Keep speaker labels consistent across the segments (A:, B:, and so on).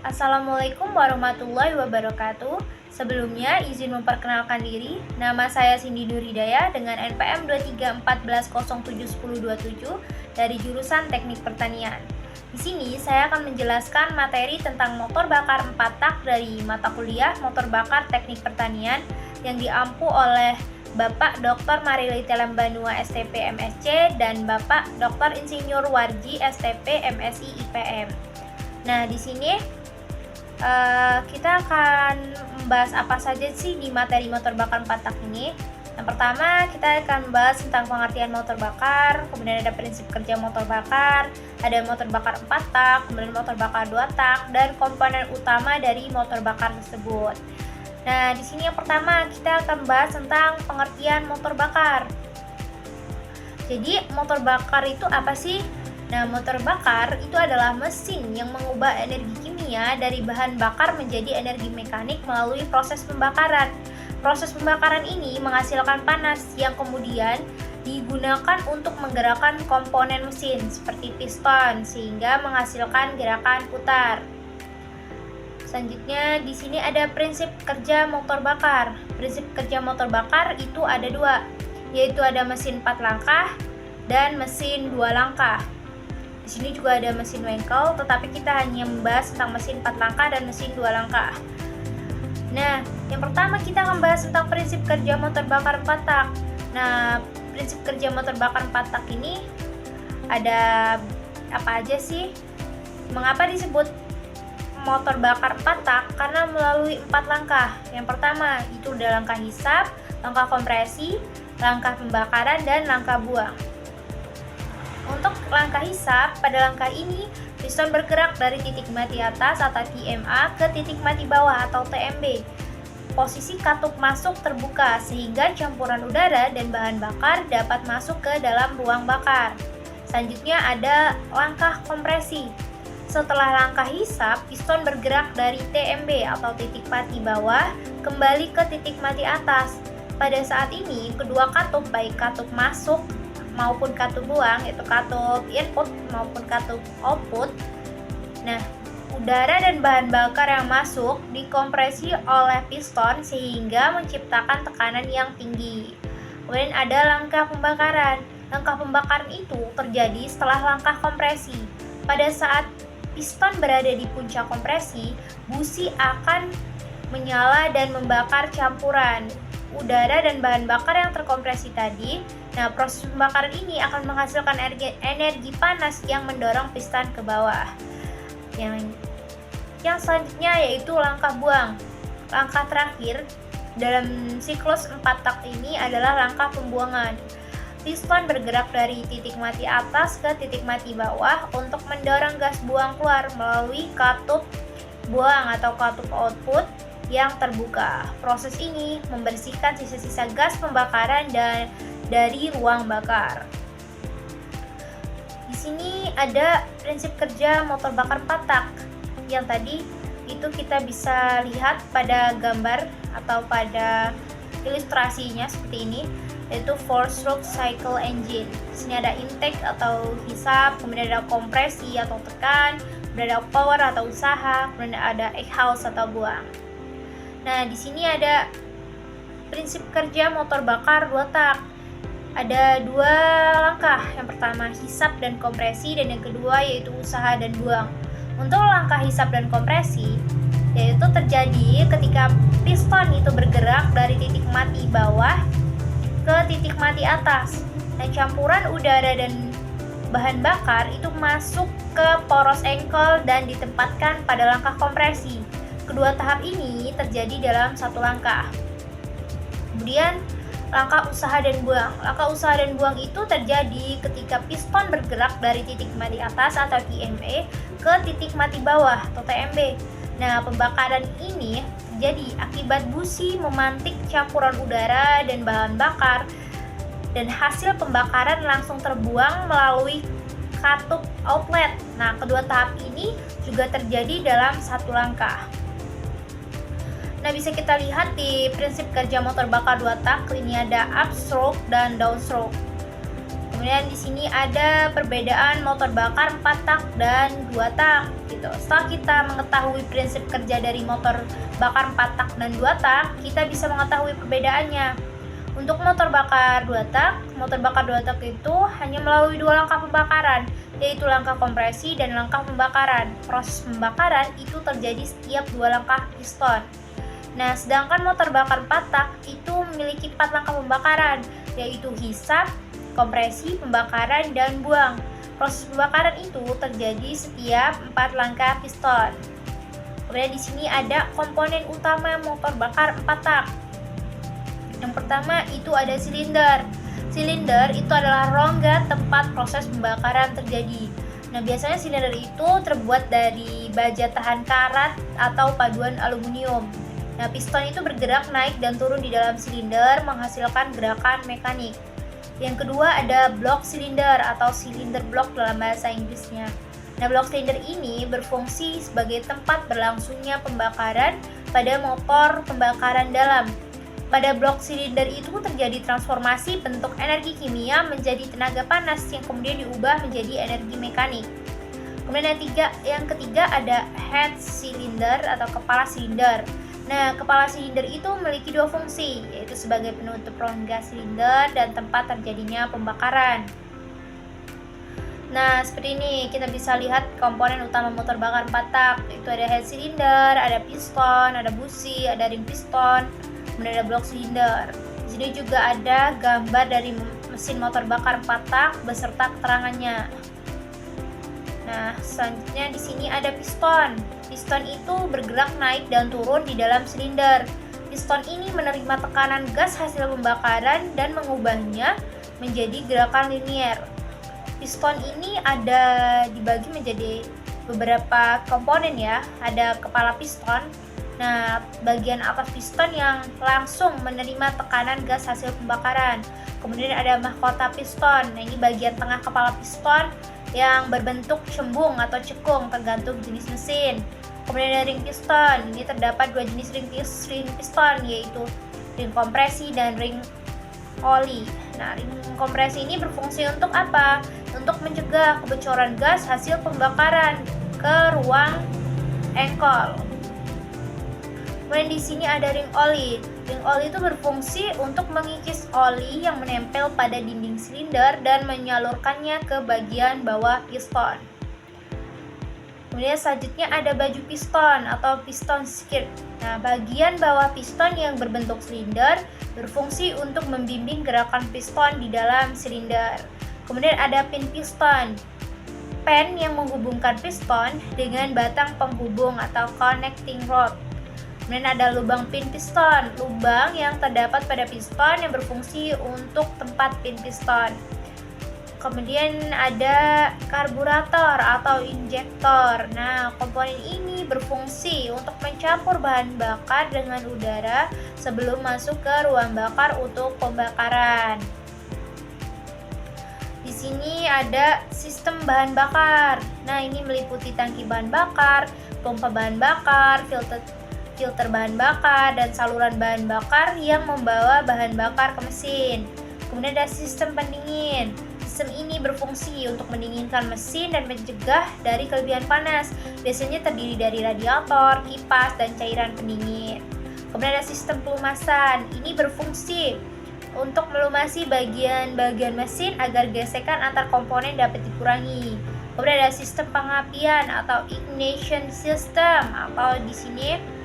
A: Assalamualaikum warahmatullahi wabarakatuh. Sebelumnya izin memperkenalkan diri. Nama saya Cindy Nuridaya dengan NPM 2314071027 dari jurusan Teknik Pertanian. Di sini saya akan menjelaskan materi tentang motor bakar 4 tak dari mata kuliah Motor Bakar Teknik Pertanian yang diampu oleh Bapak Dr. Marilita Lambanua STP MSc dan Bapak Dr. Insinyur Warji STP MSI IPM. Nah, di sini kita akan membahas apa saja sih di materi motor bakar 4 tak ini. Yang pertama, kita akan membahas tentang pengertian motor bakar, kemudian ada prinsip kerja motor bakar, ada motor bakar 4 tak, kemudian motor bakar 2 tak, dan komponen utama dari motor bakar tersebut. Nah, di sini yang pertama kita akan membahas tentang pengertian motor bakar. Jadi, motor bakar itu apa sih? Nah, motor bakar itu adalah mesin yang mengubah energi kimia dari bahan bakar menjadi energi mekanik melalui proses pembakaran. Proses pembakaran ini menghasilkan panas yang kemudian digunakan untuk menggerakkan komponen mesin seperti piston sehingga menghasilkan gerakan putar. Selanjutnya di sini ada prinsip kerja motor bakar. Prinsip kerja motor bakar itu ada dua, yaitu ada mesin 4 langkah dan mesin 2 langkah. Di sini juga ada mesin wengkel, tetapi kita hanya membahas tentang mesin 4 langkah dan mesin 2 langkah. Nah, yang pertama kita akan membahas tentang prinsip kerja motor bakar 4 tak. Nah, prinsip kerja motor bakar 4 tak ini ada apa aja sih? Mengapa disebut motor bakar 4 tak? Karena melalui 4 langkah. Yang pertama itu ada langkah hisap, langkah kompresi, langkah pembakaran, dan langkah buang. Untuk langkah hisap, pada langkah ini piston bergerak dari titik mati atas atau TMA ke titik mati bawah atau TMB. Posisi katup masuk terbuka sehingga campuran udara dan bahan bakar dapat masuk ke dalam ruang bakar. Selanjutnya ada langkah kompresi. Setelah langkah hisap, piston bergerak dari TMB atau titik mati bawah kembali ke titik mati atas. Pada saat ini, kedua katup baik katup masuk maupun katup buang, yaitu katup input maupun katup output. Nah, udara dan bahan bakar yang masuk dikompresi oleh piston sehingga menciptakan tekanan yang tinggi. Kemudian ada langkah pembakaran. Langkah pembakaran itu terjadi setelah langkah kompresi. Pada saat piston berada di puncak kompresi, busi akan menyala dan membakar campuran udara dan bahan bakar yang terkompresi tadi. Nah, proses pembakaran ini akan menghasilkan energi panas yang mendorong piston ke bawah. Yang selanjutnya yaitu langkah buang. Langkah terakhir dalam siklus 4 tak ini adalah langkah pembuangan. Piston bergerak dari titik mati atas ke titik mati bawah untuk mendorong gas buang keluar melalui katup buang atau katup output yang terbuka. Proses ini membersihkan sisa-sisa gas pembakaran dan dari ruang bakar. Di sini ada prinsip kerja motor bakar 4 tak. Yang tadi itu kita bisa lihat pada gambar atau pada ilustrasinya seperti ini, yaitu 4-stroke cycle engine. Di sini ada intake atau hisap, kemudian ada kompresi atau tekan, kemudian ada power atau usaha, kemudian ada exhaust atau buang. Nah, di sini ada prinsip kerja motor bakar 2 tak. Ada 2 langkah. Yang pertama hisap dan kompresi, dan yang kedua yaitu usaha dan buang. Untuk langkah hisap dan kompresi, yaitu terjadi ketika piston itu bergerak dari titik mati bawah ke titik mati atas. Dan campuran udara dan bahan bakar itu masuk ke poros engkel dan ditempatkan pada langkah kompresi. Kedua tahap ini terjadi dalam satu langkah. Kemudian langkah usaha dan buang. Langkah usaha dan buang itu terjadi ketika piston bergerak dari titik mati atas atau TMA ke titik mati bawah atau TMB. Nah, pembakaran ini terjadi akibat busi memantik campuran udara dan bahan bakar, dan hasil pembakaran langsung terbuang melalui katup outlet. Nah, kedua tahap ini juga terjadi dalam satu langkah. Nah, bisa kita lihat di prinsip kerja motor bakar 2 tak, ini ada upstroke dan downstroke. Kemudian di sini ada perbedaan motor bakar 4 tak dan 2 tak gitu. Setelah kita mengetahui prinsip kerja dari motor bakar 4 tak dan 2 tak, kita bisa mengetahui perbedaannya. Untuk motor bakar 2 tak itu hanya melalui 2 langkah pembakaran, yaitu langkah kompresi dan langkah pembakaran. Proses pembakaran itu terjadi setiap 2 langkah piston. Nah, sedangkan motor bakar 4 tak itu memiliki 4 langkah pembakaran, yaitu hisap, kompresi, pembakaran, dan buang. Proses pembakaran itu terjadi setiap 4 langkah piston. Kemudian di sini ada komponen utama motor bakar 4 tak. Yang pertama itu ada silinder. Silinder itu adalah rongga tempat proses pembakaran terjadi. Nah, biasanya silinder itu terbuat dari baja tahan karat atau paduan aluminium. Nah, piston itu bergerak naik dan turun di dalam silinder menghasilkan gerakan mekanik. Yang kedua ada blok silinder atau silinder block dalam bahasa Inggrisnya. Nah, blok silinder ini berfungsi sebagai tempat berlangsungnya pembakaran pada motor pembakaran dalam. Pada blok silinder itu terjadi transformasi bentuk energi kimia menjadi tenaga panas yang kemudian diubah menjadi energi mekanik. Kemudian yang ketiga ada head cylinder atau kepala silinder. Nah, kepala silinder itu memiliki 2 fungsi, yaitu sebagai penutup rongga silinder dan tempat terjadinya pembakaran. Nah, seperti ini kita bisa lihat komponen utama motor bakar 4 tak. Itu ada head cylinder, ada piston, ada busi, ada ring piston, kemudian ada blok silinder. Di sini juga ada gambar dari mesin motor bakar 4 tak beserta keterangannya. Nah, selanjutnya di sini ada piston. Piston itu bergerak naik dan turun di dalam silinder. Piston ini menerima tekanan gas hasil pembakaran dan mengubahnya menjadi gerakan linier. Piston ini ada dibagi menjadi beberapa komponen ya. Ada kepala piston. Nah, bagian atas piston yang langsung menerima tekanan gas hasil pembakaran. Kemudian ada mahkota piston. Nah, ini bagian tengah kepala piston yang berbentuk cembung atau cekung tergantung jenis mesin. Kemudian ada ring piston. Ini terdapat 2 jenis ring piston, yaitu ring kompresi dan ring oli. Nah, ring kompresi ini berfungsi untuk apa? Untuk mencegah kebocoran gas hasil pembakaran ke ruang engkol. Kemudian di sini ada ring oli. Ring oli itu berfungsi untuk mengikis oli yang menempel pada dinding silinder dan menyalurkannya ke bagian bawah piston. Kemudian selanjutnya ada baju piston atau piston skirt. Nah, bagian bawah piston yang berbentuk silinder berfungsi untuk membimbing gerakan piston di dalam silinder. Kemudian ada pin piston. Pen yang menghubungkan piston dengan batang penghubung atau connecting rod. Kemudian ada lubang pin piston, lubang yang terdapat pada piston yang berfungsi untuk tempat pin piston. Kemudian ada karburator atau injektor. Nah, komponen ini berfungsi untuk mencampur bahan bakar dengan udara sebelum masuk ke ruang bakar untuk pembakaran. Di sini ada sistem bahan bakar. Nah, ini meliputi tangki bahan bakar, pompa bahan bakar, filter bahan bakar, dan saluran bahan bakar yang membawa bahan bakar ke mesin. Kemudian ada sistem pendingin. Sistem ini berfungsi untuk mendinginkan mesin dan mencegah dari kelebihan panas. Biasanya terdiri dari radiator, kipas, dan cairan pendingin. Kemudian ada sistem pelumasan. Ini berfungsi untuk melumasi bagian-bagian mesin agar gesekan antar komponen dapat dikurangi. Kemudian ada sistem pengapian atau ignition system, atau di sini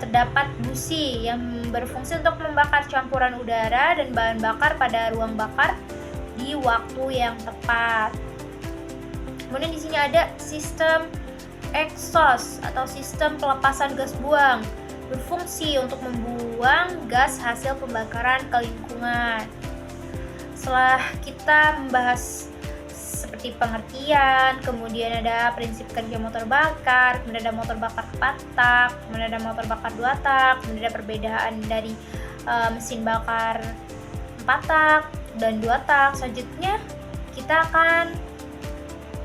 A: terdapat busi yang berfungsi untuk membakar campuran udara dan bahan bakar pada ruang bakar di waktu yang tepat. Kemudian di sini ada sistem exhaust atau sistem pelepasan gas buang, berfungsi untuk membuang gas hasil pembakaran ke lingkungan. Setelah kita membahas seperti pengertian, kemudian ada prinsip kerja motor bakar, kemudian ada motor bakar 4 tak, kemudian ada motor bakar 2 tak, kemudian ada perbedaan dari mesin bakar 4 tak dan 2 tak. Selanjutnya kita akan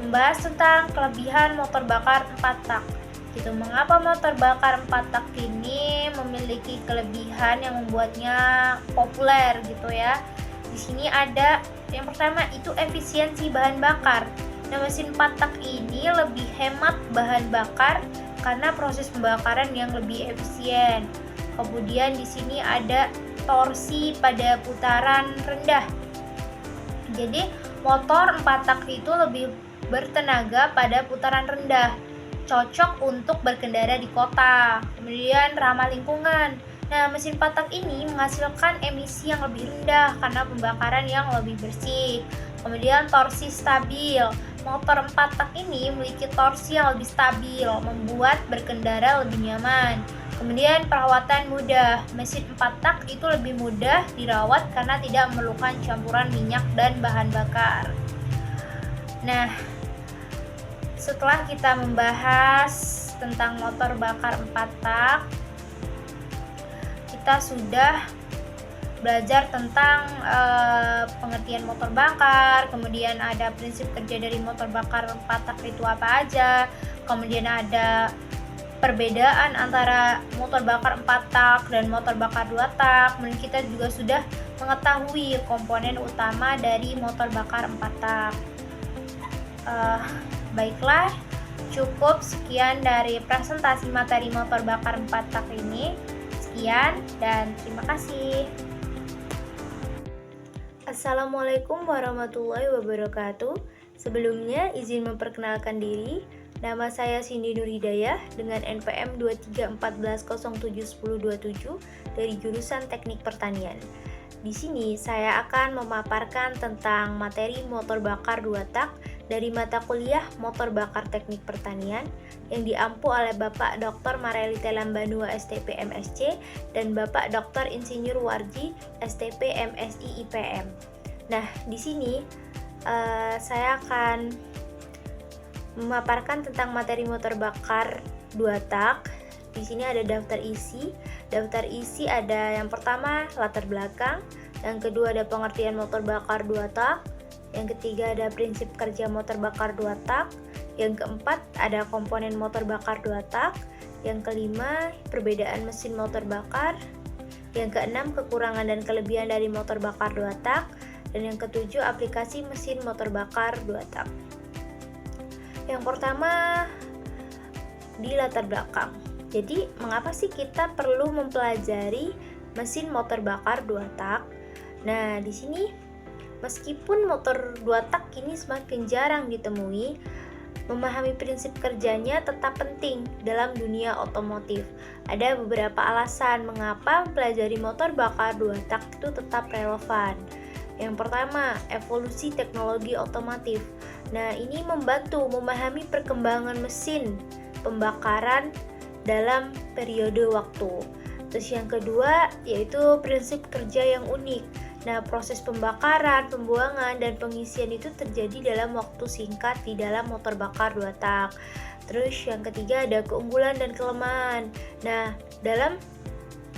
A: membahas tentang kelebihan motor bakar 4 tak. Gitu, mengapa motor bakar 4 tak ini memiliki kelebihan yang membuatnya populer gitu ya. Di sini ada yang pertama itu efisiensi bahan bakar. Nah, mesin 4 tak ini lebih hemat bahan bakar karena proses pembakaran yang lebih efisien. Kemudian di sini ada torsi pada putaran rendah. Jadi motor 4 tak itu lebih bertenaga pada putaran rendah, cocok untuk berkendara di kota. Kemudian ramah lingkungan. Nah, mesin 4 tak ini menghasilkan emisi yang lebih rendah karena pembakaran yang lebih bersih. Kemudian torsi stabil. Motor 4 tak ini memiliki torsi yang lebih stabil, membuat berkendara lebih nyaman. Kemudian perawatan mudah. Mesin 4 tak itu lebih mudah dirawat karena tidak memerlukan campuran minyak dan bahan bakar. Nah, setelah kita membahas tentang motor bakar 4 tak, kita sudah belajar tentang pengertian motor bakar, kemudian ada prinsip kerja dari motor bakar 4 tak itu apa aja, kemudian ada perbedaan antara motor bakar 4 tak dan motor bakar 2 tak. Kemudian kita juga sudah mengetahui komponen utama dari motor bakar 4 tak. Baiklah, cukup sekian dari presentasi materi motor bakar 4 tak ini. Sekian dan terima kasih. Assalamualaikum warahmatullahi wabarakatuh. Sebelumnya izin memperkenalkan diri. Nama saya Cindy Nur Hidayah dengan NPM 2314071027 dari jurusan Teknik Pertanian. Di sini saya akan memaparkan tentang materi motor bakar 2 tak dari mata kuliah Motor Bakar Teknik Pertanian yang diampu oleh Bapak Dr. Marelita Lambanua STP MSc dan Bapak Dr. Insinyur Warji STP MSI IPM. Nah, di sini saya akan memaparkan tentang materi motor bakar 2 tak. Di sini ada daftar isi. Daftar isi ada yang pertama latar belakang, yang kedua ada pengertian motor bakar 2 tak, yang ketiga ada prinsip kerja motor bakar 2 tak, yang keempat ada komponen motor bakar 2 tak, yang kelima perbedaan mesin motor bakar, yang keenam kekurangan dan kelebihan dari motor bakar 2 tak, dan yang ketujuh aplikasi mesin motor bakar 2 tak. Yang pertama di latar belakang. Jadi, mengapa sih kita perlu mempelajari mesin motor bakar 2 tak? Nah, di sini meskipun motor 2 tak ini semakin jarang ditemui, memahami prinsip kerjanya tetap penting dalam dunia otomotif. Ada beberapa alasan mengapa mempelajari motor bakar 2 tak itu tetap relevan. Yang pertama, evolusi teknologi otomotif. Nah, ini membantu memahami perkembangan mesin pembakaran dalam periode waktu. Terus yang kedua, yaitu prinsip kerja yang unik. Nah, proses pembakaran, pembuangan, dan pengisian itu terjadi dalam waktu singkat di dalam motor bakar 2 tak. Terus yang ketiga ada keunggulan dan kelemahan. Nah, dalam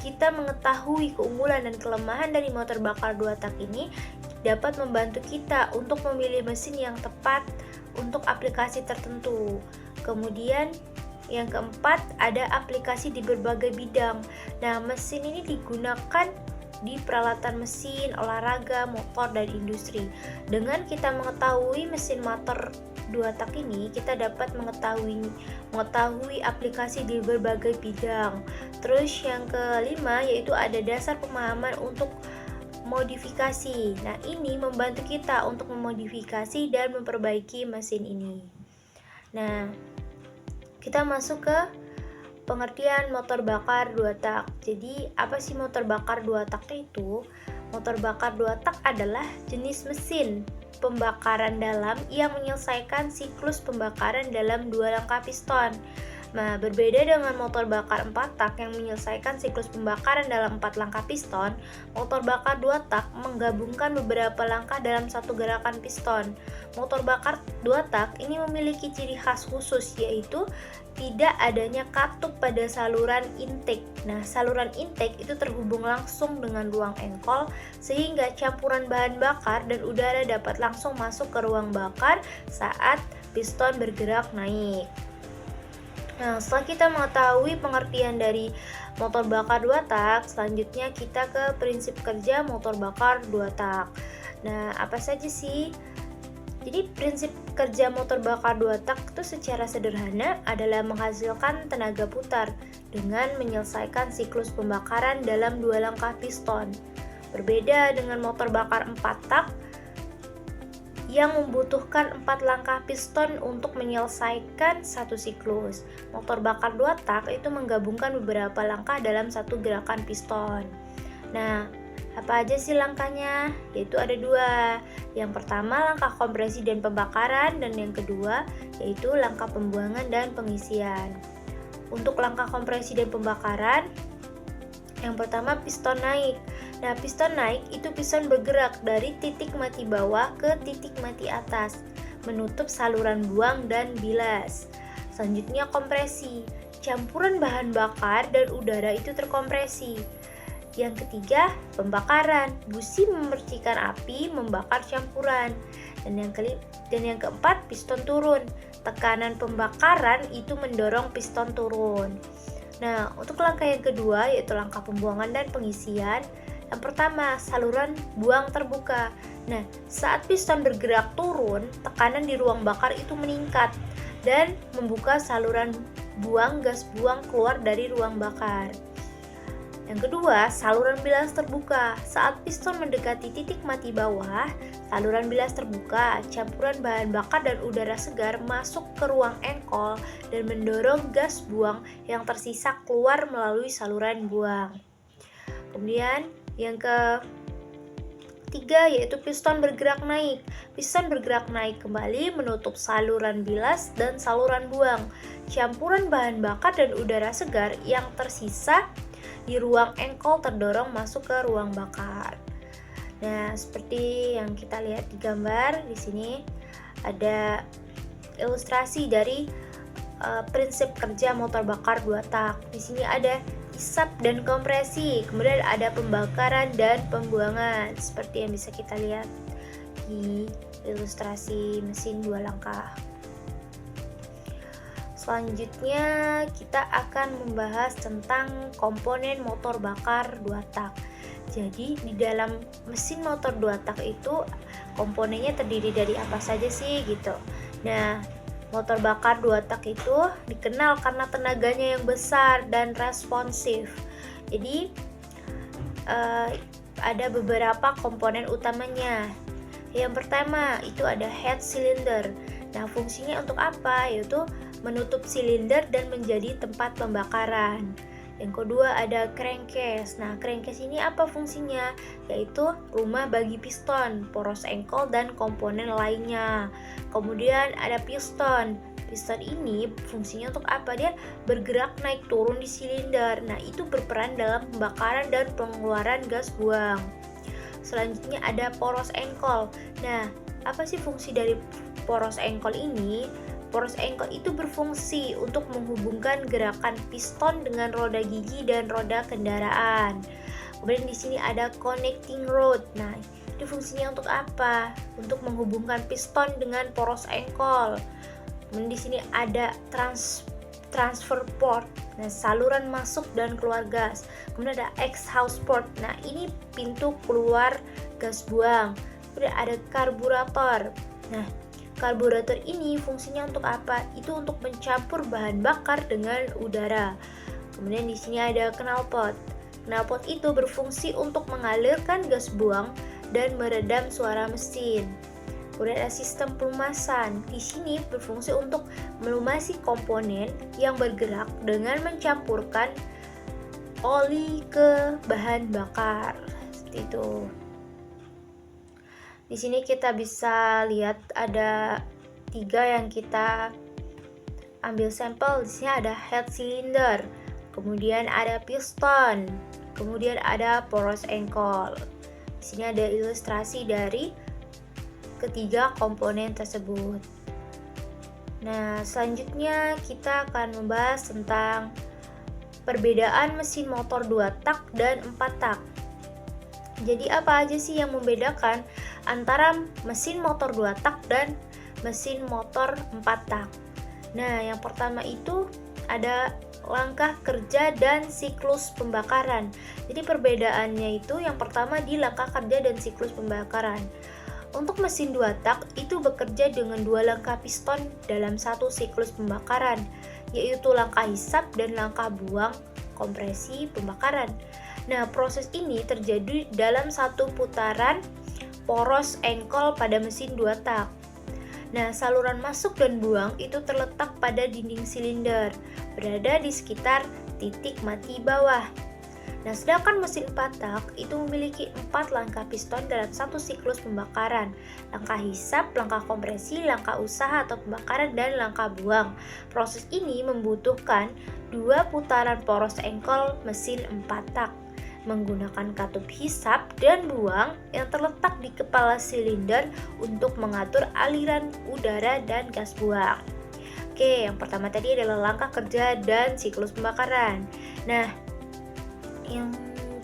A: kita mengetahui keunggulan dan kelemahan dari motor bakar 2 tak ini dapat membantu kita untuk memilih mesin yang tepat untuk aplikasi tertentu. Kemudian yang keempat ada aplikasi di berbagai bidang. Nah, mesin ini digunakan di peralatan mesin, olahraga, motor, dan industri. Dengan kita mengetahui mesin motor 2 tak ini, kita dapat mengetahui aplikasi di berbagai bidang. Terus yang kelima yaitu ada dasar pemahaman untuk modifikasi. Nah, ini membantu kita untuk memodifikasi dan memperbaiki mesin ini. Nah, kita masuk ke pengertian motor bakar 2 tak. Jadi, apa sih motor bakar 2 tak itu? Motor bakar 2 tak adalah jenis mesin pembakaran dalam yang menyelesaikan siklus pembakaran dalam 2 langkah piston. Nah, berbeda dengan motor bakar 4 tak yang menyelesaikan siklus pembakaran dalam 4 langkah piston, motor bakar 2 tak menggabungkan beberapa langkah dalam satu gerakan piston. Motor bakar 2 tak ini memiliki ciri khas khusus, yaitu tidak adanya katup pada saluran intake. Nah, saluran intake itu terhubung langsung dengan ruang engkol sehingga campuran bahan bakar dan udara dapat langsung masuk ke ruang bakar saat piston bergerak naik. Nah, setelah kita mengetahui pengertian dari motor bakar 2 tak, selanjutnya kita ke prinsip kerja motor bakar 2 tak. Nah, apa saja sih? Jadi prinsip kerja motor bakar 2 tak itu secara sederhana adalah menghasilkan tenaga putar dengan menyelesaikan siklus pembakaran dalam 2 langkah piston. Berbeda dengan motor bakar 4 tak yang membutuhkan 4 langkah piston untuk menyelesaikan satu siklus. Motor bakar 2 tak itu menggabungkan beberapa langkah dalam satu gerakan piston. Nah, apa aja sih langkahnya? Yaitu ada 2. Yang pertama langkah kompresi dan pembakaran, dan yang kedua yaitu langkah pembuangan dan pengisian. Untuk langkah kompresi dan pembakaran, yang pertama piston naik. Nah, piston naik itu piston bergerak dari titik mati bawah ke titik mati atas, menutup saluran buang dan bilas. Selanjutnya kompresi. Campuran bahan bakar dan udara itu terkompresi. Yang ketiga, pembakaran. Busi memercikan api membakar campuran. Dan yang keempat, piston turun. Tekanan pembakaran itu mendorong piston turun. Nah, untuk langkah yang kedua yaitu langkah pembuangan dan pengisian. Yang pertama, saluran buang terbuka. Nah, saat piston bergerak turun, tekanan di ruang bakar itu meningkat dan membuka saluran buang gas buang keluar dari ruang bakar. Yang kedua, saluran bilas terbuka. Saat piston mendekati titik mati bawah, saluran bilas terbuka, campuran bahan bakar dan udara segar masuk ke ruang engkol dan mendorong gas buang yang tersisa keluar melalui saluran buang. Kemudian yang ketiga yaitu piston bergerak naik. Piston bergerak naik kembali menutup saluran bilas dan saluran buang. Campuran bahan bakar dan udara segar yang tersisa di ruang engkol terdorong masuk ke ruang bakar. Nah, seperti yang kita lihat di gambar di sini ada ilustrasi dari prinsip kerja motor bakar 2 tak. Di sini ada isap dan kompresi, kemudian ada pembakaran dan pembuangan seperti yang bisa kita lihat di ilustrasi mesin 2 langkah. Selanjutnya kita akan membahas tentang komponen motor bakar 2 tak. Jadi di dalam mesin motor 2 tak itu komponennya terdiri dari apa saja sih gitu. Nah, motor bakar 2 tak itu dikenal karena tenaganya yang besar dan responsif. Jadi ada beberapa komponen utamanya. Yang pertama itu ada head cylinder. Nah, fungsinya untuk apa? Yaitu menutup silinder dan menjadi tempat pembakaran. Yang kedua ada crankcase. Nah, crankcase ini apa fungsinya? Yaitu rumah bagi piston, poros engkol dan komponen lainnya. Kemudian ada piston. Piston ini fungsinya untuk apa? Dia bergerak naik turun di silinder. Nah, itu berperan dalam pembakaran dan pengeluaran gas buang. Selanjutnya ada poros engkol. Nah, apa sih fungsi dari poros engkol ini? Poros engkol itu berfungsi untuk menghubungkan gerakan piston dengan roda gigi dan roda kendaraan. Kemudian di sini ada connecting rod. Nah, itu fungsinya untuk apa? Untuk menghubungkan piston dengan poros engkol. Kemudian di sini ada transfer port. Nah, saluran masuk dan keluar gas. Kemudian ada exhaust port. Nah, ini pintu keluar gas buang. Kemudian ada karburator. Nah, karburator ini fungsinya untuk apa? Itu untuk mencampur bahan bakar dengan udara. Kemudian di sini ada knalpot. Knalpot itu berfungsi untuk mengalirkan gas buang dan meredam suara mesin. Kemudian ada sistem pelumasan. Di sini berfungsi untuk melumasi komponen yang bergerak dengan mencampurkan oli ke bahan bakar. Seperti itu. Di sini kita bisa lihat ada 3 yang kita ambil sampel. Di sini ada head cylinder, kemudian ada piston, kemudian ada poros engkol. Di sini ada ilustrasi dari ketiga komponen tersebut. Nah, selanjutnya kita akan membahas tentang perbedaan mesin motor 2 tak dan 4 tak. Jadi apa aja sih yang membedakan antara mesin motor 2 tak dan mesin motor 4 tak? Nah, yang pertama itu ada langkah kerja dan siklus pembakaran. Jadi perbedaannya itu yang pertama di langkah kerja dan siklus pembakaran. Untuk mesin 2 tak itu bekerja dengan 2 langkah piston dalam satu siklus pembakaran, yaitu langkah hisap dan langkah buang kompresi pembakaran. Nah, proses ini terjadi dalam satu putaran poros engkol pada mesin 2 tak. Nah, saluran masuk dan buang itu terletak pada dinding silinder, berada di sekitar titik mati bawah. Nah, sedangkan mesin 4 tak itu memiliki 4 langkah piston dalam satu siklus pembakaran. Langkah hisap, langkah kompresi, langkah usaha atau pembakaran, dan langkah buang. Proses ini membutuhkan 2 putaran poros engkol mesin 4 tak menggunakan katup hisap dan buang yang terletak di kepala silinder untuk mengatur aliran udara dan gas buang. Oke, yang pertama tadi adalah langkah kerja dan siklus pembakaran. Nah, yang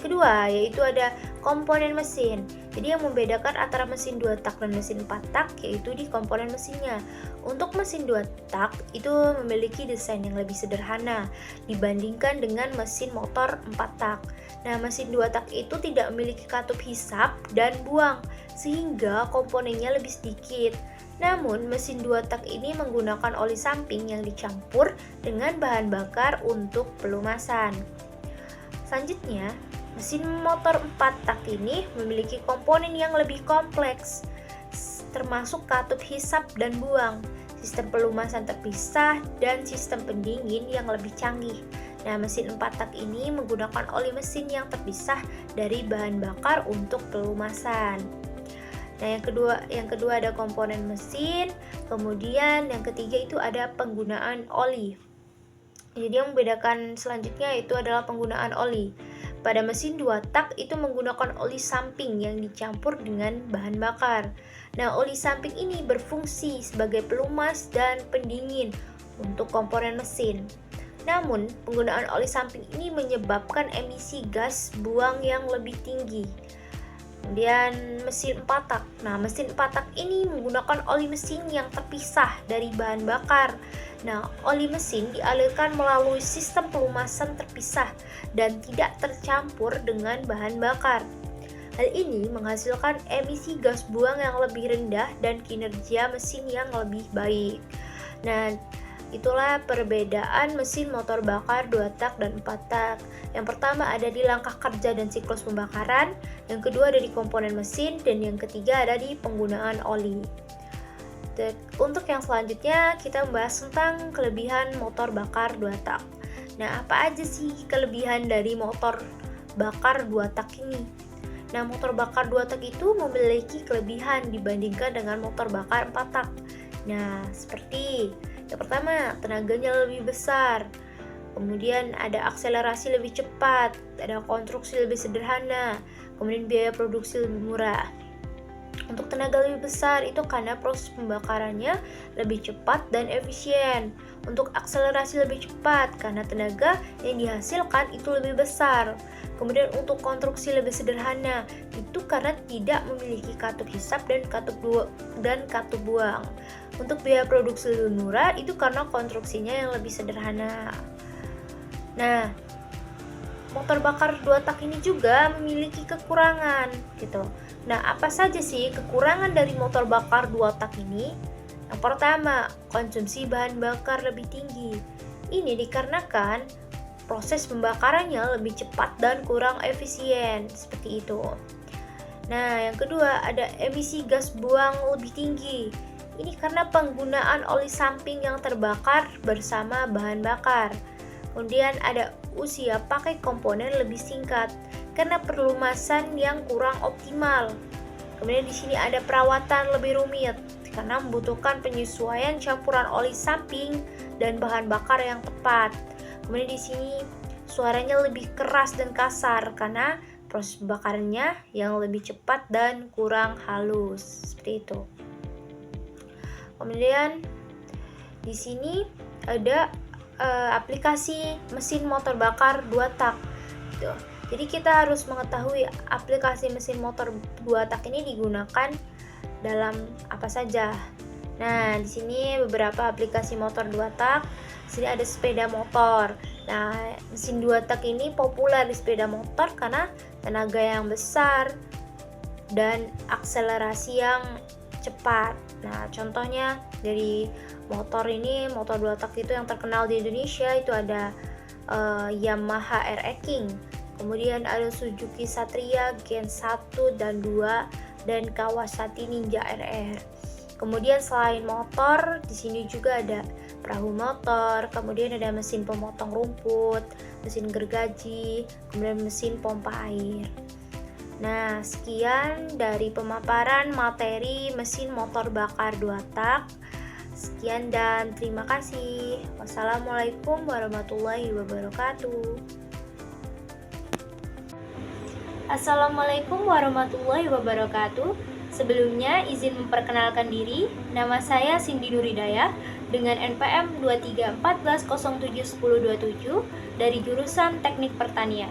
A: kedua yaitu ada komponen mesin. Jadi yang membedakan antara mesin 2 tak dan mesin 4 tak yaitu di komponen mesinnya. Untuk mesin 2 tak itu memiliki desain yang lebih sederhana dibandingkan dengan mesin motor 4 tak. Nah, mesin 2 tak itu tidak memiliki katup hisap dan buang sehingga komponennya lebih sedikit. Namun, mesin 2 tak ini menggunakan oli samping yang dicampur dengan bahan bakar untuk pelumasan. Selanjutnya, mesin motor 4 tak ini memiliki komponen yang lebih kompleks, termasuk katup hisap dan buang, sistem pelumasan terpisah, dan sistem pendingin yang lebih canggih. Nah, mesin 4 tak ini menggunakan oli mesin yang terpisah dari bahan bakar untuk pelumasan. Nah, yang kedua ada komponen mesin, kemudian yang ketiga itu ada penggunaan oli. Jadi yang membedakan selanjutnya itu adalah penggunaan oli. Pada mesin 2 tak itu menggunakan oli samping yang dicampur dengan bahan bakar. Nah, oli samping ini berfungsi sebagai pelumas dan pendingin untuk komponen mesin. Namun, penggunaan oli samping ini menyebabkan emisi gas buang yang lebih tinggi. Kemudian mesin 4 tak. Nah, mesin 4 tak ini menggunakan oli mesin yang terpisah dari bahan bakar. Nah, oli mesin dialirkan melalui sistem pelumasan terpisah dan tidak tercampur dengan bahan bakar. Hal ini menghasilkan emisi gas buang yang lebih rendah dan kinerja mesin yang lebih baik. Nah, itulah perbedaan mesin motor bakar 2 tak dan 4 tak. Yang pertama ada di langkah kerja dan siklus pembakaran, yang kedua ada di komponen mesin, dan yang ketiga ada di penggunaan oli. Untuk yang selanjutnya kita membahas tentang kelebihan motor bakar 2 tak. Nah, apa aja sih kelebihan dari motor bakar 2 tak ini? Nah, motor bakar 2 tak itu memiliki kelebihan dibandingkan dengan motor bakar 4 tak. Nah, seperti yang pertama, tenaganya lebih besar. Kemudian ada akselerasi lebih cepat, ada konstruksi lebih sederhana, kemudian biaya produksi lebih murah. Untuk tenaga lebih besar itu karena proses pembakarannya lebih cepat dan efisien. Untuk akselerasi lebih cepat karena tenaga yang dihasilkan itu lebih besar. Kemudian untuk konstruksi lebih sederhana itu karena tidak memiliki katup hisap dan katup buang. Untuk biaya produksi lebih murah itu karena konstruksinya yang lebih sederhana. Nah, motor bakar 2 tak ini juga memiliki kekurangan gitu. Nah, apa saja sih kekurangan dari motor bakar 2 tak ini? Yang pertama, konsumsi bahan bakar lebih tinggi. Ini dikarenakan proses pembakarannya lebih cepat dan kurang efisien, seperti itu. Nah, yang kedua ada emisi gas buang lebih tinggi. Ini karena penggunaan oli samping yang terbakar bersama bahan bakar. Kemudian ada usia pakai komponen lebih singkat karena pelumasan yang kurang optimal. Kemudian di sini ada perawatan lebih rumit karena membutuhkan penyesuaian campuran oli samping dan bahan bakar yang tepat. Kemudian di sini suaranya lebih keras dan kasar karena proses pembakarannya yang lebih cepat dan kurang halus. Seperti itu. Kemudian di sini ada aplikasi mesin motor bakar 2 tak gitu. Jadi kita harus mengetahui aplikasi mesin motor 2 tak ini digunakan dalam apa saja. Nah, di sini beberapa aplikasi motor 2 tak. Di sini ada sepeda motor. Nah, mesin 2 tak ini populer di sepeda motor karena tenaga yang besar dan akselerasi yang cepat. Nah, contohnya dari motor ini, motor 2 tak itu yang terkenal di Indonesia itu ada Yamaha RX King. Kemudian ada Suzuki Satria Gen 1 dan 2 dan Kawasaki Ninja RR. Kemudian selain motor, di sini juga ada perahu motor, kemudian ada mesin pemotong rumput, mesin gergaji, kemudian mesin pompa air. Nah, sekian dari pemaparan materi mesin motor bakar 2 tak. Sekian dan terima kasih. Wassalamualaikum warahmatullahi wabarakatuh. Assalamualaikum warahmatullahi wabarakatuh. Sebelumnya izin memperkenalkan diri, nama saya Cindy Nuridaya dengan NPM 2314071027 dari jurusan Teknik Pertanian.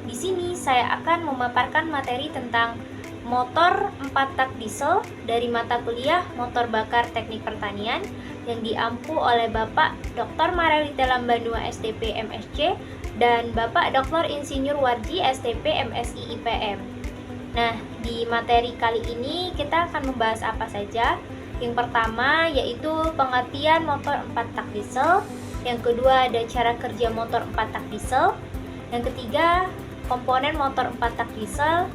A: Di sini saya akan memaparkan materi tentang motor 4 tak diesel dari mata kuliah Motor Bakar Teknik Pertanian yang diampu oleh Bapak Dr. Marelita Lambanua STP MSc dan Bapak Dr. Insinyur Warji STP MSI IPM. Nah, di materi kali ini kita akan membahas apa saja. Yang pertama yaitu pengertian motor 4 tak diesel. Yang kedua ada cara kerja motor 4 tak diesel. Yang ketiga komponen motor 4 tak diesel.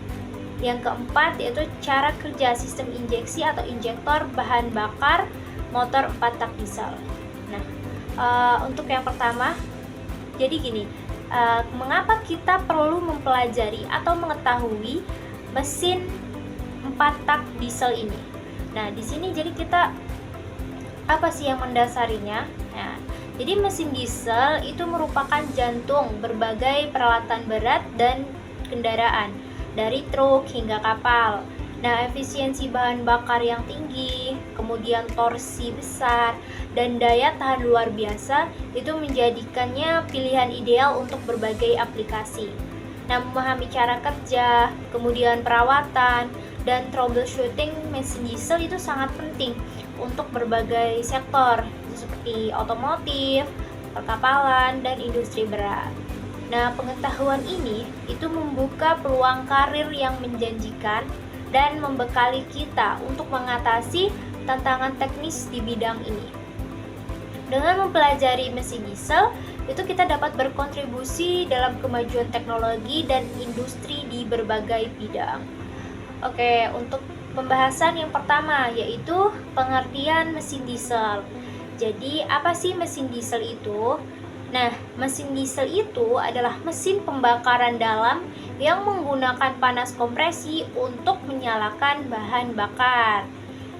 A: Yang keempat yaitu cara kerja sistem injeksi atau injektor bahan bakar motor 4 tak diesel. Nah, untuk yang pertama, jadi gini, mengapa kita perlu mempelajari atau mengetahui mesin 4 tak diesel ini? Nah, di sini jadi kita apa sih yang mendasarinya? Nah, jadi mesin diesel itu merupakan jantung berbagai peralatan berat dan kendaraan, dari truk hingga kapal. Nah, efisiensi bahan bakar yang tinggi, kemudian torsi besar, dan daya tahan luar biasa itu menjadikannya pilihan ideal untuk berbagai aplikasi. Nah, memahami cara kerja, kemudian perawatan, dan troubleshooting mesin diesel itu sangat penting untuk berbagai sektor seperti otomotif, perkapalan, dan industri berat. Nah, pengetahuan ini itu membuka peluang karir yang menjanjikan dan membekali kita untuk mengatasi tantangan teknis di bidang ini. Dengan mempelajari mesin diesel, itu kita dapat berkontribusi dalam kemajuan teknologi dan industri di berbagai bidang. Oke, untuk pembahasan yang pertama yaitu pengertian mesin diesel. Jadi, apa sih mesin diesel itu? Nah, mesin diesel itu adalah mesin pembakaran dalam yang menggunakan panas kompresi untuk menyalakan bahan bakar.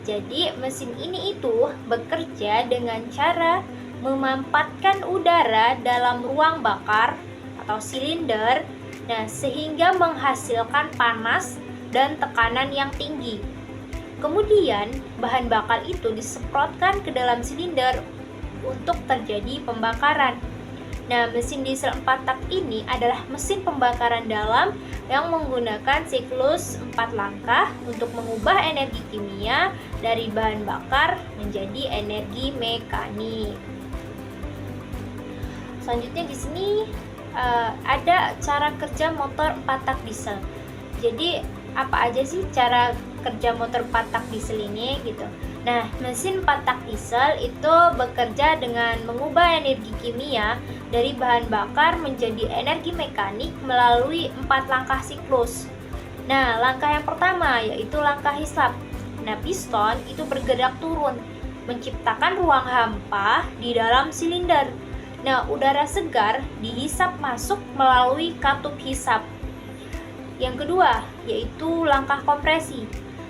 A: Jadi, mesin ini itu bekerja dengan cara memampatkan udara dalam ruang bakar atau silinder, nah sehingga menghasilkan panas dan tekanan yang tinggi. Kemudian bahan bakar itu disemprotkan ke dalam silinder untuk terjadi pembakaran. Nah, mesin diesel 4 tak ini adalah mesin pembakaran dalam yang menggunakan siklus 4 langkah untuk mengubah energi kimia dari bahan bakar menjadi energi mekanik. Selanjutnya di sini ada cara kerja motor 4 tak diesel. Jadi apa aja sih cara kerja motor 4 tak diesel ini gitu. Nah, mesin 4 tak diesel itu bekerja dengan mengubah energi kimia dari bahan bakar menjadi energi mekanik melalui 4 langkah siklus. Nah, langkah yang pertama yaitu langkah hisap. Nah, piston itu bergerak turun, menciptakan ruang hampa di dalam silinder. Nah, udara segar dihisap masuk melalui katup hisap. Yang kedua, yaitu langkah kompresi.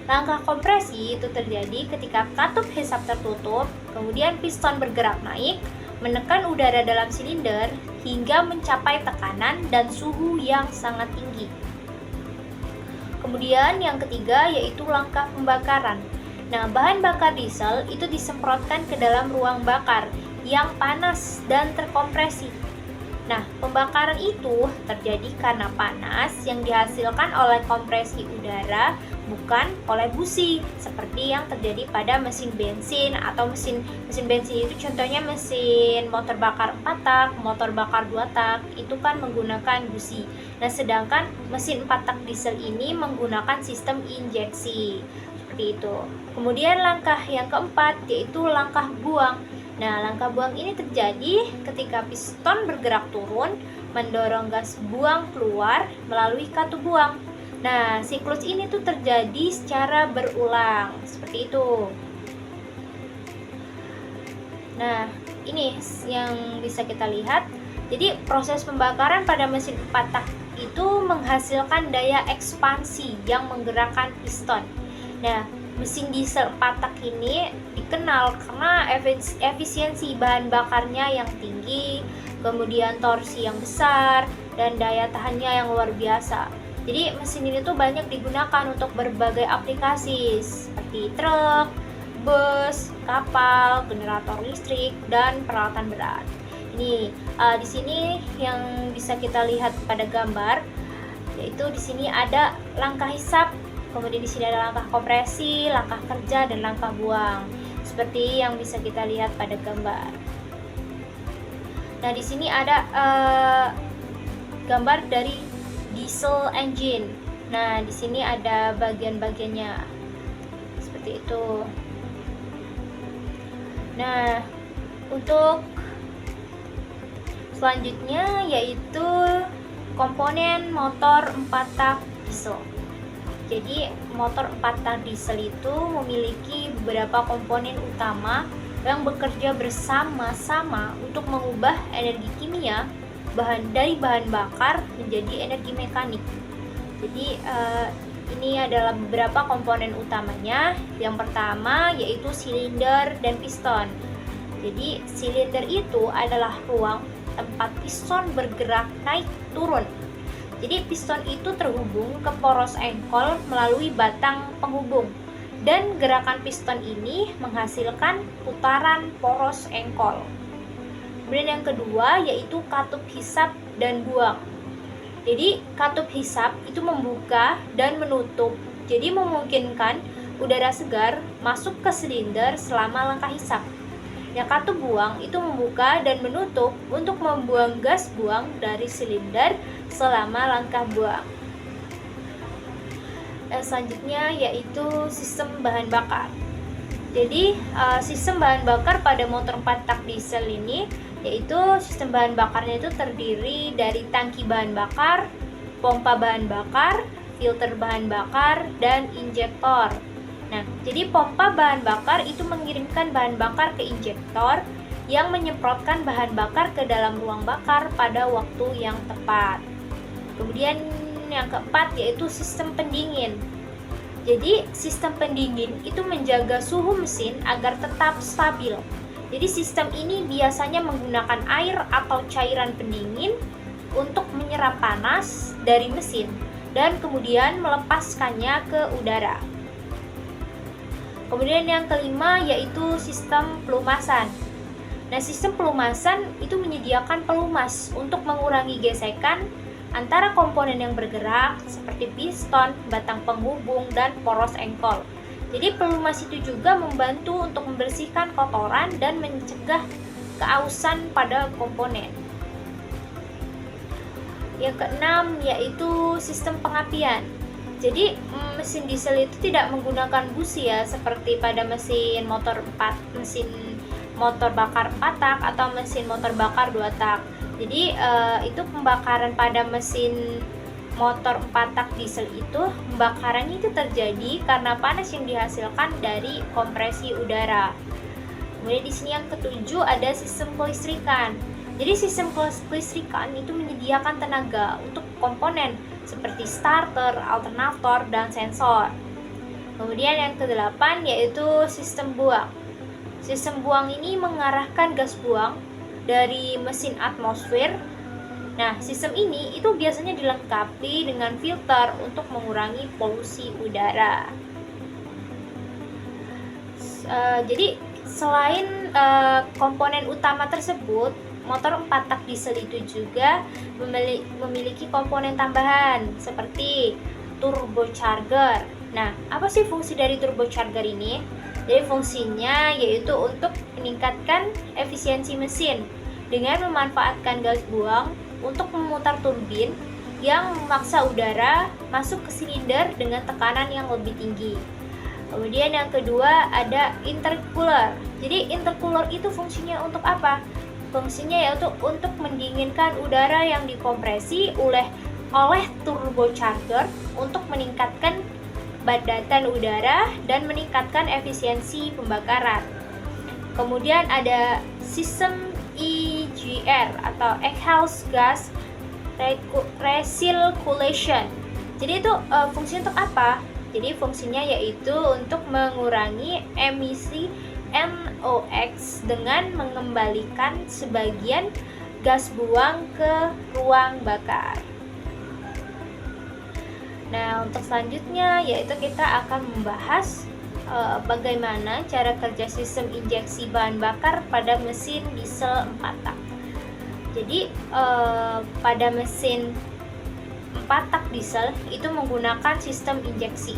A: Langkah kompresi itu terjadi ketika katup hisap tertutup, kemudian piston bergerak naik, menekan udara dalam silinder hingga mencapai tekanan dan suhu yang sangat tinggi. Kemudian yang ketiga yaitu langkah pembakaran. Nah, bahan bakar diesel itu disemprotkan ke dalam ruang bakar yang panas dan terkompresi. Nah, pembakaran itu terjadi karena panas yang dihasilkan oleh kompresi udara, bukan oleh busi, seperti yang terjadi pada mesin bensin atau mesin bensin itu contohnya mesin motor bakar 4 tak, motor bakar 2 tak, itu kan menggunakan busi. Nah, sedangkan mesin 4 tak diesel ini menggunakan sistem injeksi. Seperti itu. Kemudian langkah yang keempat yaitu langkah buang. Nah, langkah buang ini terjadi ketika piston bergerak turun, mendorong gas buang keluar melalui katup buang. Nah, siklus ini tuh terjadi secara berulang, seperti itu. Nah, ini yang bisa kita lihat. Jadi, proses pembakaran pada mesin 4 tak itu menghasilkan daya ekspansi yang menggerakkan piston. Nah, mesin diesel 4 tak ini dikenal karena efisiensi bahan bakarnya yang tinggi, kemudian torsi yang besar, dan daya tahannya yang luar biasa. Jadi mesin ini tuh banyak digunakan untuk berbagai aplikasi seperti truk, bus, kapal, generator listrik, dan peralatan berat. Ini di sini yang bisa kita lihat pada gambar, yaitu di sini ada langkah hisap. Kemudian di sini ada langkah kompresi, langkah kerja, dan langkah buang. Seperti yang bisa kita lihat pada gambar. Nah, di sini ada gambar dari diesel engine. Nah, di sini ada bagian-bagiannya. Seperti itu. Nah, untuk selanjutnya yaitu komponen motor 4 tak diesel. Jadi motor 4 tak diesel itu memiliki beberapa komponen utama yang bekerja bersama-sama untuk mengubah energi kimia dari bahan bakar menjadi energi mekanik. Jadi ini adalah beberapa komponen utamanya. Yang pertama yaitu silinder dan piston. Jadi silinder itu adalah ruang tempat piston bergerak naik turun. Jadi piston itu terhubung ke poros engkol melalui batang penghubung, dan gerakan piston ini menghasilkan putaran poros engkol. Kemudian yang kedua yaitu katup hisap dan buang. Jadi katup hisap itu membuka dan menutup, jadi memungkinkan udara segar masuk ke silinder selama langkah hisap. Yang katup buang itu membuka dan menutup untuk membuang gas buang dari silinder selama langkah buang. Selanjutnya yaitu sistem bahan bakar. Jadi sistem bahan bakar pada motor 4 tak diesel ini yaitu sistem bahan bakarnya itu terdiri dari tangki bahan bakar, pompa bahan bakar, filter bahan bakar, dan injektor. Nah, jadi pompa bahan bakar itu mengirimkan bahan bakar ke injektor yang menyemprotkan bahan bakar ke dalam ruang bakar pada waktu yang tepat. Kemudian yang keempat yaitu sistem pendingin. Jadi sistem pendingin itu menjaga suhu mesin agar tetap stabil. Jadi sistem ini biasanya menggunakan air atau cairan pendingin untuk menyerap panas dari mesin dan kemudian melepaskannya ke udara. Kemudian yang kelima yaitu sistem pelumasan. Nah, sistem pelumasan itu menyediakan pelumas untuk mengurangi gesekan antara komponen yang bergerak seperti piston, batang penghubung, dan poros engkol. Jadi pelumas itu juga membantu untuk membersihkan kotoran dan mencegah keausan pada komponen. Yang keenam yaitu sistem pengapian. Jadi mesin diesel itu tidak menggunakan busi ya, seperti pada mesin motor bakar 4 tak atau mesin motor bakar 2 tak. Jadi itu pembakaran pada mesin motor 4 tak diesel itu, pembakarannya itu terjadi karena panas yang dihasilkan dari kompresi udara. Kemudian di sini yang ketujuh ada sistem kelistrikan. Jadi sistem kelistrikan itu menyediakan tenaga untuk komponen seperti starter, alternator, dan sensor. Kemudian yang kedelapan yaitu sistem buang. Sistem buang ini mengarahkan gas buang dari mesin atmosfer. Nah, sistem ini itu biasanya dilengkapi dengan filter untuk mengurangi polusi udara. Jadi selain komponen utama tersebut, motor 4 tak diesel itu juga memiliki komponen tambahan seperti turbocharger. Nah, apa sih fungsi dari turbocharger ini? Jadi fungsinya yaitu untuk meningkatkan efisiensi mesin dengan memanfaatkan gas buang untuk memutar turbin yang memaksa udara masuk ke silinder dengan tekanan yang lebih tinggi. Kemudian yang kedua ada intercooler. Jadi intercooler itu fungsinya untuk apa? Fungsinya yaitu untuk mendinginkan udara yang dikompresi oleh turbocharger untuk meningkatkan padatan udara dan meningkatkan efisiensi pembakaran. Kemudian ada sistem EGR atau exhaust gas recirculation. Jadi itu fungsinya untuk apa? Jadi fungsinya yaitu untuk mengurangi emisi NOx dengan mengembalikan sebagian gas buang ke ruang bakar. Nah, untuk selanjutnya yaitu kita akan membahas bagaimana cara kerja sistem injeksi bahan bakar pada mesin diesel 4 tak. Jadi pada mesin 4 tak diesel itu menggunakan sistem injeksi.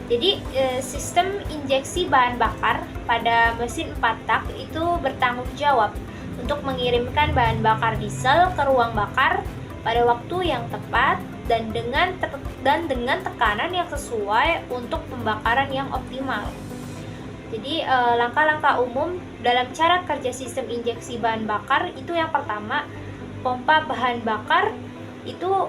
A: Jadi sistem injeksi bahan bakar pada mesin 4 tak itu bertanggung jawab untuk mengirimkan bahan bakar diesel ke ruang bakar pada waktu yang tepat dan dengan tekanan yang sesuai untuk pembakaran yang optimal. Jadi langkah-langkah umum dalam cara kerja sistem injeksi bahan bakar itu yang pertama, pompa bahan bakar itu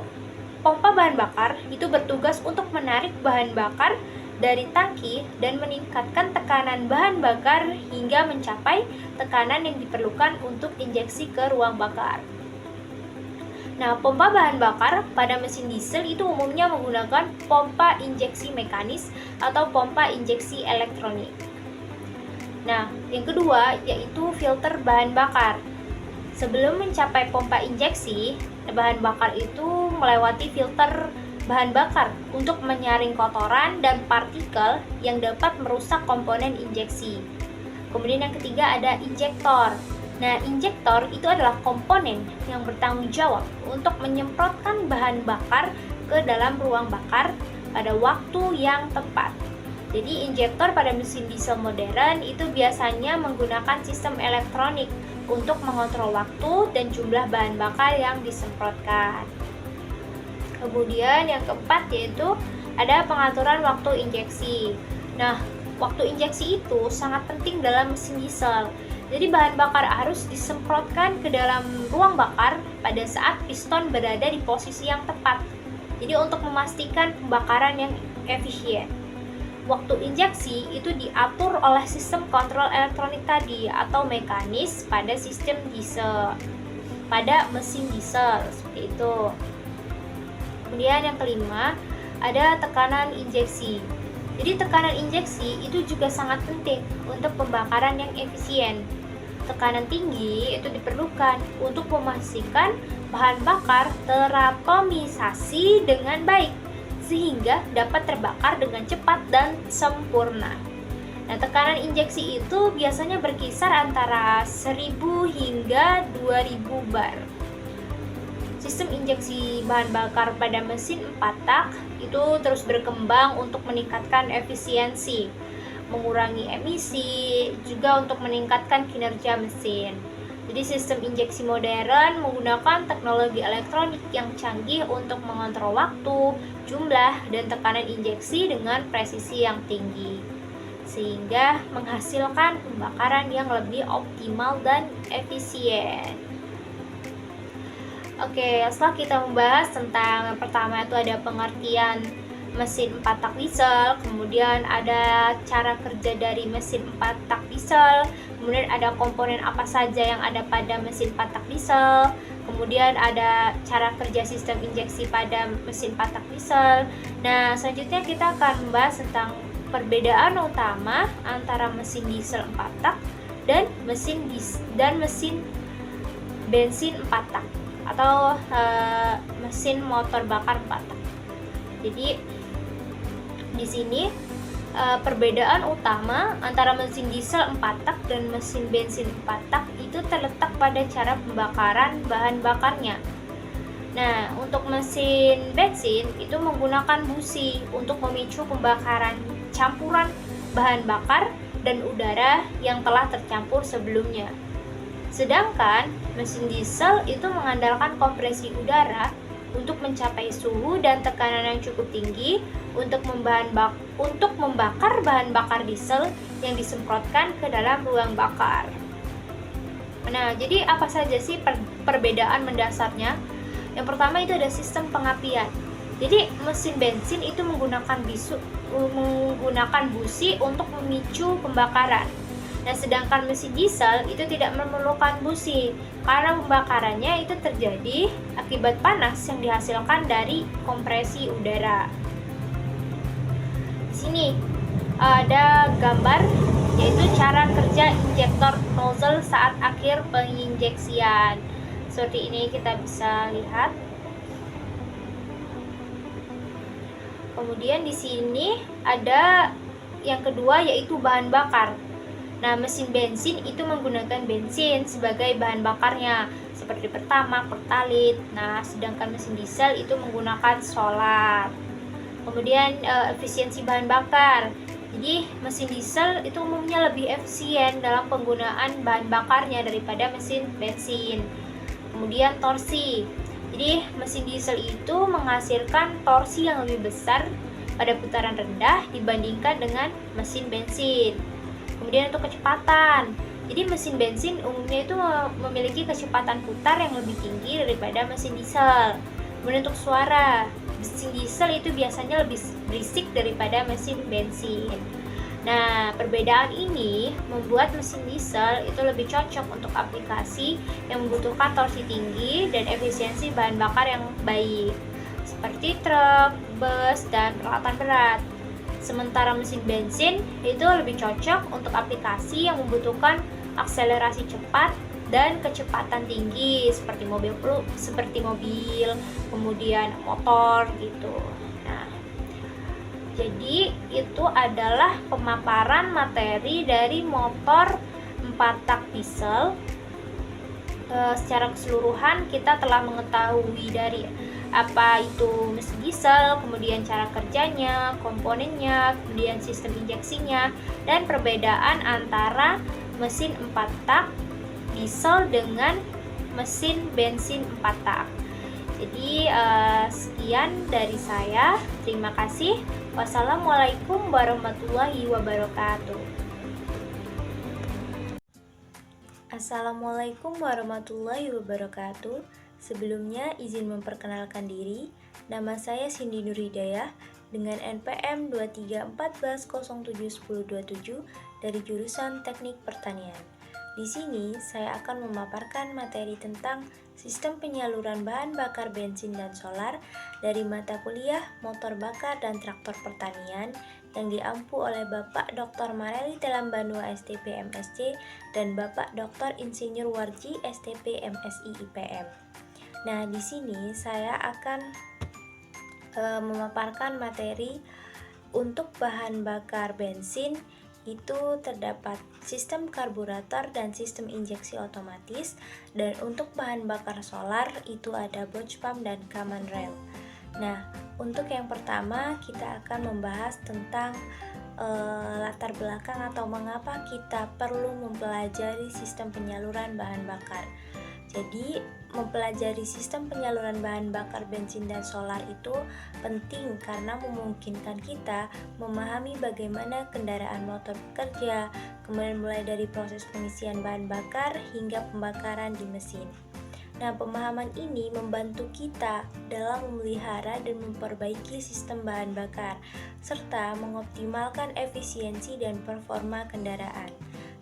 A: bertugas untuk menarik bahan bakar dari tangki dan meningkatkan tekanan bahan bakar hingga mencapai tekanan yang diperlukan untuk injeksi ke ruang bakar. Nah, pompa bahan bakar pada mesin diesel itu umumnya menggunakan pompa injeksi mekanis atau pompa injeksi elektronik. Nah, yang kedua yaitu filter bahan bakar. Sebelum mencapai pompa injeksi, bahan bakar itu melewati filter bahan bakar untuk menyaring kotoran dan partikel yang dapat merusak komponen injeksi. Kemudian yang ketiga ada injektor. Nah, injektor itu adalah komponen yang bertanggung jawab untuk menyemprotkan bahan bakar ke dalam ruang bakar pada waktu yang tepat. Jadi injektor pada mesin diesel modern itu biasanya menggunakan sistem elektronik untuk mengontrol waktu dan jumlah bahan bakar yang disemprotkan. Kemudian yang keempat yaitu ada pengaturan waktu injeksi. Nah, waktu injeksi itu sangat penting dalam mesin diesel. Jadi bahan bakar harus disemprotkan ke dalam ruang bakar pada saat piston berada di posisi yang tepat. Jadi untuk memastikan pembakaran yang efisien. Waktu injeksi itu diatur oleh sistem kontrol elektronik tadi atau mekanis pada sistem diesel, pada mesin diesel seperti itu. Kemudian yang kelima ada tekanan injeksi. Jadi tekanan injeksi itu juga sangat penting untuk pembakaran yang efisien. Tekanan tinggi itu diperlukan untuk memastikan bahan bakar teratomisasi dengan baik sehingga dapat terbakar dengan cepat dan sempurna. Nah, tekanan injeksi itu biasanya berkisar antara 1000 hingga 2000 bar. Sistem injeksi bahan bakar pada mesin 4 tak itu terus berkembang untuk meningkatkan efisiensi, mengurangi emisi, juga untuk meningkatkan kinerja mesin. Jadi sistem injeksi modern menggunakan teknologi elektronik yang canggih untuk mengontrol waktu, jumlah, dan tekanan injeksi dengan presisi yang tinggi, sehingga menghasilkan pembakaran yang lebih optimal dan efisien. Oke, setelah kita membahas tentang pertama itu ada pengertian mesin 4 tak diesel, kemudian ada cara kerja dari mesin 4 tak diesel, kemudian ada komponen apa saja yang ada pada mesin 4 tak diesel, kemudian ada cara kerja sistem injeksi pada mesin 4 tak diesel. Nah, selanjutnya kita akan membahas tentang perbedaan utama antara mesin diesel 4 tak dan mesin bensin 4 tak atau mesin motor bakar 4 tak. Jadi di sini perbedaan utama antara mesin diesel 4 tak dan mesin bensin 4 tak itu itu terletak pada cara pembakaran bahan bakarnya. Nah, untuk mesin bensin itu menggunakan busi untuk memicu pembakaran campuran bahan bakar dan udara yang telah tercampur sebelumnya. Sedangkan mesin diesel itu mengandalkan kompresi udara untuk mencapai suhu dan tekanan yang cukup tinggi untuk membakar bahan bakar diesel yang disemprotkan ke dalam ruang bakar. Nah, jadi apa saja sih perbedaan mendasarnya? Yang pertama itu ada sistem pengapian. Jadi mesin bensin itu menggunakan busi untuk memicu pembakaran. Nah, sedangkan mesin diesel itu tidak memerlukan busi karena pembakarannya itu terjadi akibat panas yang dihasilkan dari kompresi udara. Di sini ada gambar yaitu cara kerja injektor nozzle saat akhir penginjeksian. Seperti ini kita bisa lihat. Kemudian di sini ada yang kedua yaitu bahan bakar. Nah, mesin bensin itu menggunakan bensin sebagai bahan bakarnya seperti Pertamax, Pertalite. Nah, sedangkan mesin diesel itu menggunakan solar. Kemudian efisiensi bahan bakar. Jadi mesin diesel itu umumnya lebih efisien dalam penggunaan bahan bakarnya daripada mesin bensin. Kemudian torsi. Jadi mesin diesel itu menghasilkan torsi yang lebih besar pada putaran rendah dibandingkan dengan mesin bensin. Kemudian untuk kecepatan. Jadi mesin bensin umumnya itu memiliki kecepatan putar yang lebih tinggi daripada mesin diesel. Kemudian untuk suara. Mesin diesel itu biasanya lebih berisik daripada mesin bensin. Nah, perbedaan ini membuat mesin diesel itu lebih cocok untuk aplikasi yang membutuhkan torsi tinggi dan efisiensi bahan bakar yang baik, seperti truk, bus, dan peralatan berat. Sementara mesin bensin itu lebih cocok untuk aplikasi yang membutuhkan akselerasi cepat dan kecepatan tinggi seperti mobil, kemudian motor gitu. Nah, jadi itu adalah pemaparan materi dari motor 4 tak diesel. Secara keseluruhan kita telah mengetahui dari apa itu mesin diesel, kemudian cara kerjanya, komponennya, kemudian sistem injeksinya, dan perbedaan antara mesin 4 tak diesel dengan mesin bensin 4 tak. Jadi sekian dari saya. Terima kasih. Wassalamualaikum warahmatullahi wabarakatuh. Assalamualaikum warahmatullahi wabarakatuh. Sebelumnya izin memperkenalkan diri. Nama saya Cindy Nurhidayah dengan NPM 2314071027 dari jurusan Teknik Pertanian. Di sini saya akan memaparkan materi tentang sistem penyaluran bahan bakar bensin dan solar dari mata kuliah Motor Bakar dan Traktor Pertanian yang diampu oleh Bapak Dr. Mareli Telambanua STP MSc dan Bapak Dr. Insinyur Warji STP MSI IPM. Nah, di sini saya akan memaparkan materi untuk bahan bakar bensin. Itu terdapat sistem karburator dan sistem injeksi otomatis, dan untuk bahan bakar solar itu ada Bosch pump dan common rail. Nah, untuk yang pertama kita akan membahas tentang latar belakang atau mengapa kita perlu mempelajari sistem penyaluran bahan bakar. Jadi, mempelajari sistem penyaluran bahan bakar bensin dan solar itu penting karena memungkinkan kita memahami bagaimana kendaraan motor bekerja, kemudian mulai dari proses pengisian bahan bakar hingga pembakaran di mesin. Nah, pemahaman ini membantu kita dalam memelihara dan memperbaiki sistem bahan bakar, serta mengoptimalkan efisiensi dan performa kendaraan.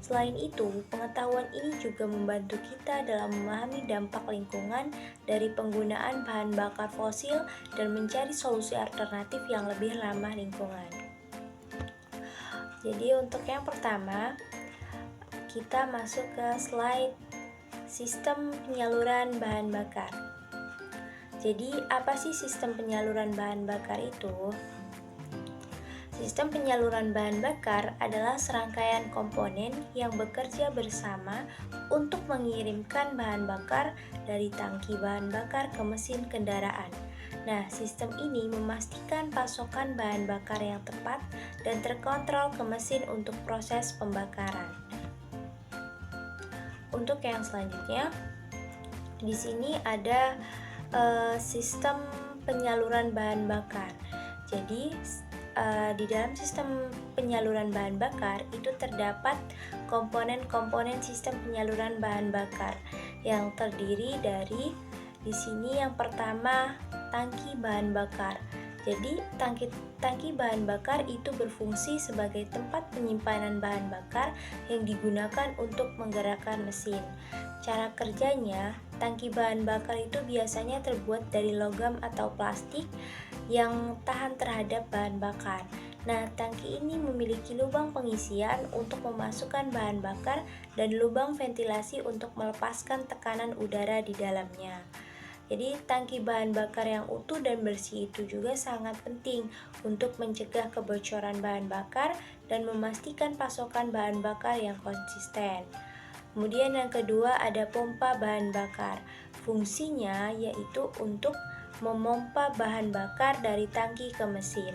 A: Selain itu, pengetahuan ini juga membantu kita dalam memahami dampak lingkungan dari penggunaan bahan bakar fosil dan mencari solusi alternatif yang lebih ramah lingkungan. Jadi untuk yang pertama, kita masuk ke slide sistem penyaluran bahan bakar. Jadi, apa sih sistem penyaluran bahan bakar itu? Sistem penyaluran bahan bakar adalah serangkaian komponen yang bekerja bersama untuk mengirimkan bahan bakar dari tangki bahan bakar ke mesin kendaraan. Nah, sistem ini memastikan pasokan bahan bakar yang tepat dan terkontrol ke mesin untuk proses pembakaran. Untuk yang selanjutnya, di sini ada sistem penyaluran bahan bakar. Jadi, di dalam sistem penyaluran bahan bakar itu terdapat komponen-komponen sistem penyaluran bahan bakar yang terdiri dari di sini yang pertama tangki bahan bakar. Jadi tangki bahan bakar itu berfungsi sebagai tempat penyimpanan bahan bakar yang digunakan untuk menggerakkan mesin. Cara kerjanya, tangki bahan bakar itu biasanya terbuat dari logam atau plastik yang tahan terhadap bahan bakar. Nah, tangki ini memiliki lubang pengisian untuk memasukkan bahan bakar dan lubang ventilasi untuk melepaskan tekanan udara di dalamnya. Jadi, tangki bahan bakar yang utuh dan bersih itu juga sangat penting untuk mencegah kebocoran bahan bakar dan memastikan pasokan bahan bakar yang konsisten. Kemudian yang kedua ada pompa bahan bakar. Fungsinya yaitu untuk memompa bahan bakar dari tangki ke mesin.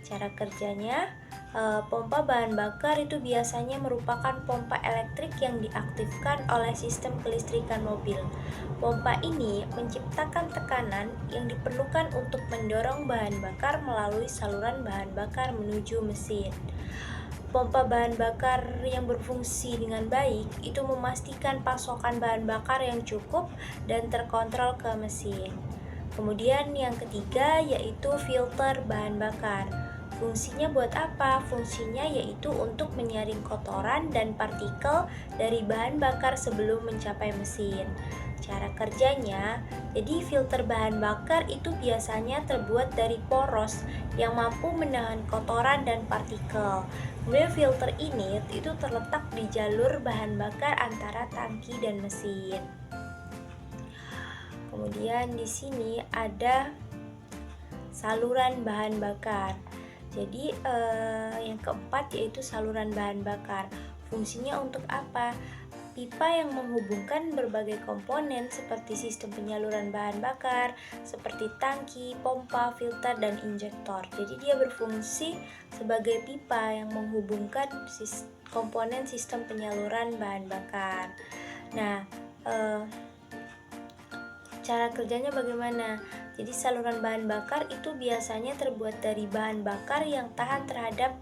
A: Cara kerjanya, pompa bahan bakar itu biasanya merupakan pompa elektrik yang diaktifkan oleh sistem kelistrikan mobil. Pompa ini menciptakan tekanan yang diperlukan untuk mendorong bahan bakar melalui saluran bahan bakar menuju mesin. Pompa bahan bakar yang berfungsi dengan baik itu memastikan pasokan bahan bakar yang cukup dan terkontrol ke mesin. Kemudian yang ketiga yaitu filter bahan bakar. Fungsinya buat apa? Fungsinya yaitu untuk menyaring kotoran dan partikel dari bahan bakar sebelum mencapai mesin. Cara kerjanya, jadi filter bahan bakar itu biasanya terbuat dari poros yang mampu menahan kotoran dan partikel. Kemudian filter ini itu terletak di jalur bahan bakar antara tangki dan mesin. Kemudian di sini ada saluran bahan bakar. Jadi yang keempat yaitu saluran bahan bakar. Fungsinya untuk apa? Pipa yang menghubungkan berbagai komponen seperti sistem penyaluran bahan bakar, seperti tangki, pompa, filter, dan injektor. Jadi dia berfungsi sebagai pipa yang menghubungkan komponen sistem penyaluran bahan bakar. Nah, cara kerjanya bagaimana? Jadi saluran bahan bakar itu biasanya terbuat dari bahan bakar yang tahan terhadap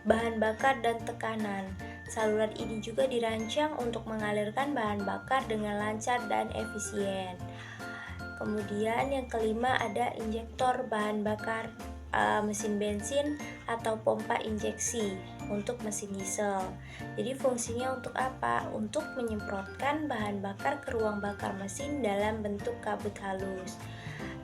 A: bahan bakar dan tekanan. Saluran ini juga dirancang untuk mengalirkan bahan bakar dengan lancar dan efisien. Kemudian yang kelima ada injektor bahan bakar mesin bensin atau pompa injeksi untuk mesin diesel. Jadi fungsinya untuk apa? Untuk menyemprotkan bahan bakar ke ruang bakar mesin dalam bentuk kabut halus.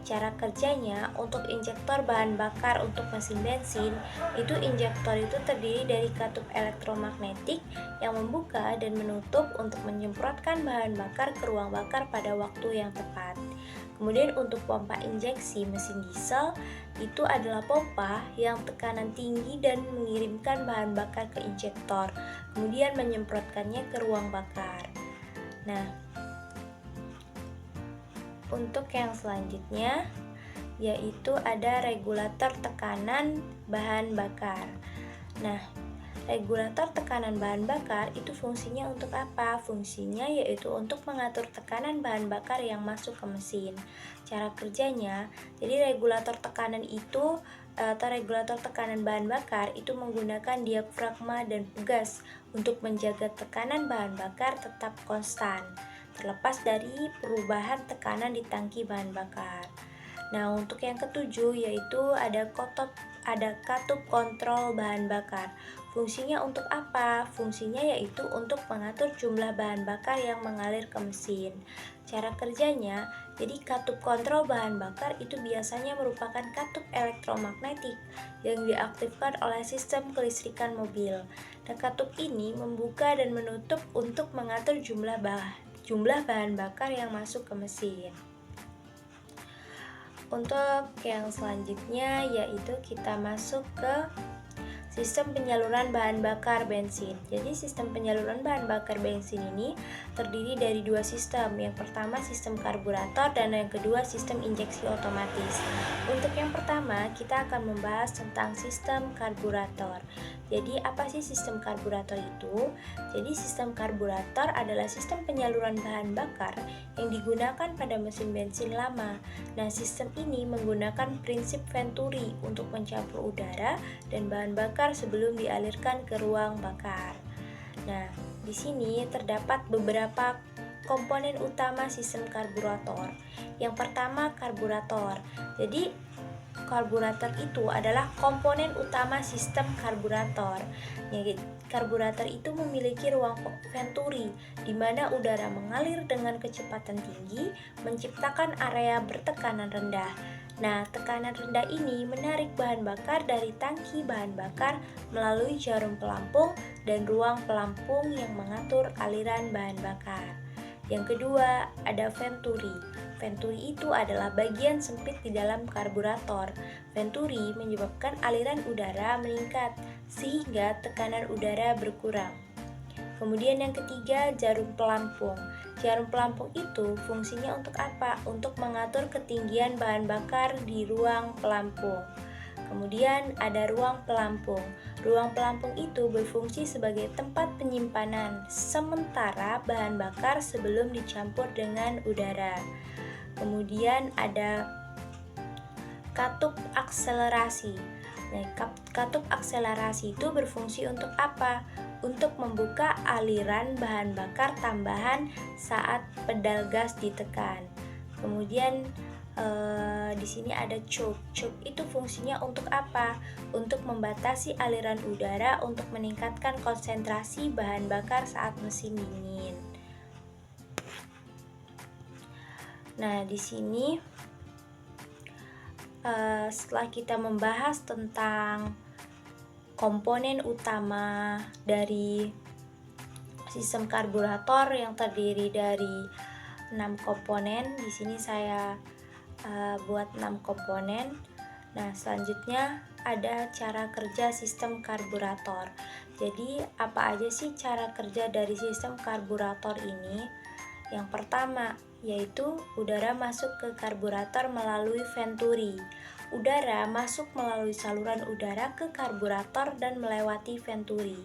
A: Cara kerjanya untuk injektor bahan bakar untuk mesin bensin, itu injektor itu terdiri dari katup elektromagnetik yang membuka dan menutup untuk menyemprotkan bahan bakar ke ruang bakar pada waktu yang tepat. Kemudian untuk pompa injeksi mesin diesel, itu adalah pompa yang tekanan tinggi dan mengirimkan bahan bakar ke injektor, kemudian menyemprotkannya ke ruang bakar. Nah, untuk yang selanjutnya yaitu ada regulator tekanan bahan bakar. Nah, regulator tekanan bahan bakar itu fungsinya untuk apa? Fungsinya yaitu untuk mengatur tekanan bahan bakar yang masuk ke mesin. Cara kerjanya, jadi regulator tekanan itu atau regulator tekanan bahan bakar itu menggunakan diafragma dan pegas untuk menjaga tekanan bahan bakar tetap konstan, terlepas dari perubahan tekanan di tangki bahan bakar. Nah, untuk yang ketujuh yaitu ada katup kontrol bahan bakar. Fungsinya untuk apa? Fungsinya yaitu untuk mengatur jumlah bahan bakar yang mengalir ke mesin. Cara kerjanya, jadi katup kontrol bahan bakar itu biasanya merupakan katup elektromagnetik yang diaktifkan oleh sistem kelistrikan mobil. Dan katup ini membuka dan menutup untuk mengatur jumlah bahan bakar yang masuk ke mesin. Untuk yang selanjutnya yaitu kita masuk ke sistem penyaluran bahan bakar bensin. Jadi sistem penyaluran bahan bakar bensin ini terdiri dari dua sistem. Yang pertama sistem karburator dan yang kedua sistem injeksi otomatis. Untuk yang pertama kita akan membahas tentang sistem karburator. Jadi apa sih sistem karburator itu? Jadi sistem karburator adalah sistem penyaluran bahan bakar yang digunakan pada mesin bensin lama. Nah, sistem ini menggunakan prinsip Venturi untuk mencampur udara dan bahan bakar sebelum dialirkan ke ruang bakar. Nah, di sini terdapat beberapa komponen utama sistem karburator. Yang pertama, karburator. Jadi karburator itu adalah komponen utama sistem karburator. Karburator itu memiliki ruang Venturi di mana udara mengalir dengan kecepatan tinggi, menciptakan area bertekanan rendah. Nah, tekanan rendah ini menarik bahan bakar dari tangki bahan bakar melalui jarum pelampung dan ruang pelampung yang mengatur aliran bahan bakar. Yang kedua, ada Venturi. Venturi itu adalah bagian sempit di dalam karburator. Venturi menyebabkan aliran udara meningkat sehingga tekanan udara berkurang. Kemudian yang ketiga, jarum pelampung. Jarum pelampung itu fungsinya untuk apa? Untuk mengatur ketinggian bahan bakar di ruang pelampung. Kemudian ada ruang pelampung. Ruang pelampung itu berfungsi sebagai tempat penyimpanan sementara bahan bakar sebelum dicampur dengan udara. Kemudian ada katup akselerasi. Nah, katup akselerasi itu berfungsi untuk apa? Untuk membuka aliran bahan bakar tambahan saat pedal gas ditekan. Kemudian di sini ada choke. Choke itu fungsinya untuk apa? Untuk membatasi aliran udara untuk meningkatkan konsentrasi bahan bakar saat mesin dingin. Nah, di sini setelah kita membahas tentang komponen utama dari sistem karburator yang terdiri dari 6 komponen, di sini saya buat 6 komponen. Nah, selanjutnya ada cara kerja sistem karburator. Jadi, apa aja sih cara kerja dari sistem karburator ini? Yang pertama, yaitu udara masuk ke karburator melalui Venturi. Udara masuk melalui saluran udara ke karburator dan melewati Venturi.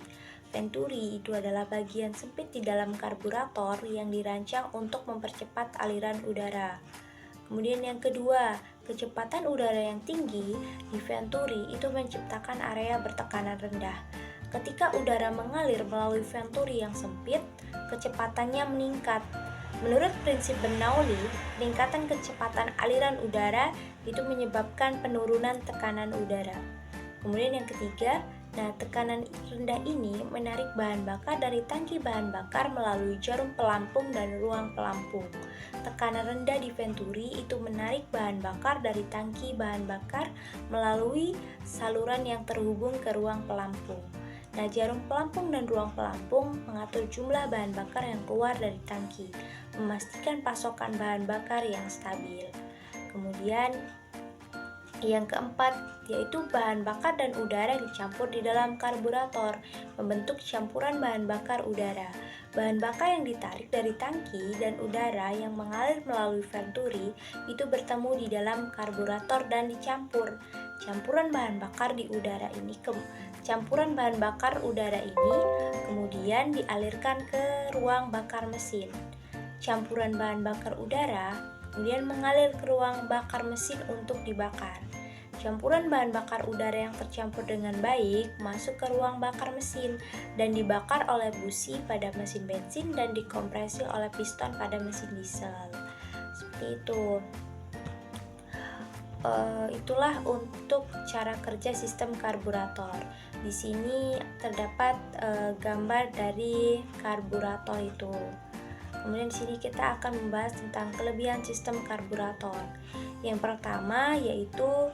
A: Venturi itu adalah bagian sempit di dalam karburator yang dirancang untuk mempercepat aliran udara. Kemudian yang kedua, kecepatan udara yang tinggi di Venturi itu menciptakan area bertekanan rendah. Ketika udara mengalir melalui Venturi yang sempit, kecepatannya meningkat. Menurut prinsip Bernoulli, peningkatan kecepatan aliran udara itu menyebabkan penurunan tekanan udara. Kemudian yang ketiga, tekanan rendah ini menarik bahan bakar dari tangki bahan bakar melalui jarum pelampung dan ruang pelampung. Tekanan rendah di Venturi itu menarik bahan bakar dari tangki bahan bakar melalui saluran yang terhubung ke ruang pelampung. Nah, jarum pelampung dan ruang pelampung mengatur jumlah bahan bakar yang keluar dari tangki, memastikan pasokan bahan bakar yang stabil. Kemudian yang keempat, yaitu bahan bakar dan udara dicampur di dalam karburator, membentuk campuran bahan bakar udara. Bahan bakar yang ditarik dari tangki dan udara yang mengalir melalui Venturi itu bertemu di dalam karburator dan dicampur. Campuran bahan bakar udara ini kemudian dialirkan ke ruang bakar mesin. Campuran bahan bakar udara kemudian mengalir ke ruang bakar mesin untuk dibakar. Campuran bahan bakar udara yang tercampur dengan baik masuk ke ruang bakar mesin dan dibakar oleh busi pada mesin bensin dan dikompresi oleh piston pada mesin diesel. Seperti itu. Itulah untuk cara kerja sistem karburator. Di sini terdapat gambar dari karburator itu. Kemudian di sini kita akan membahas tentang kelebihan sistem karburator. Yang pertama yaitu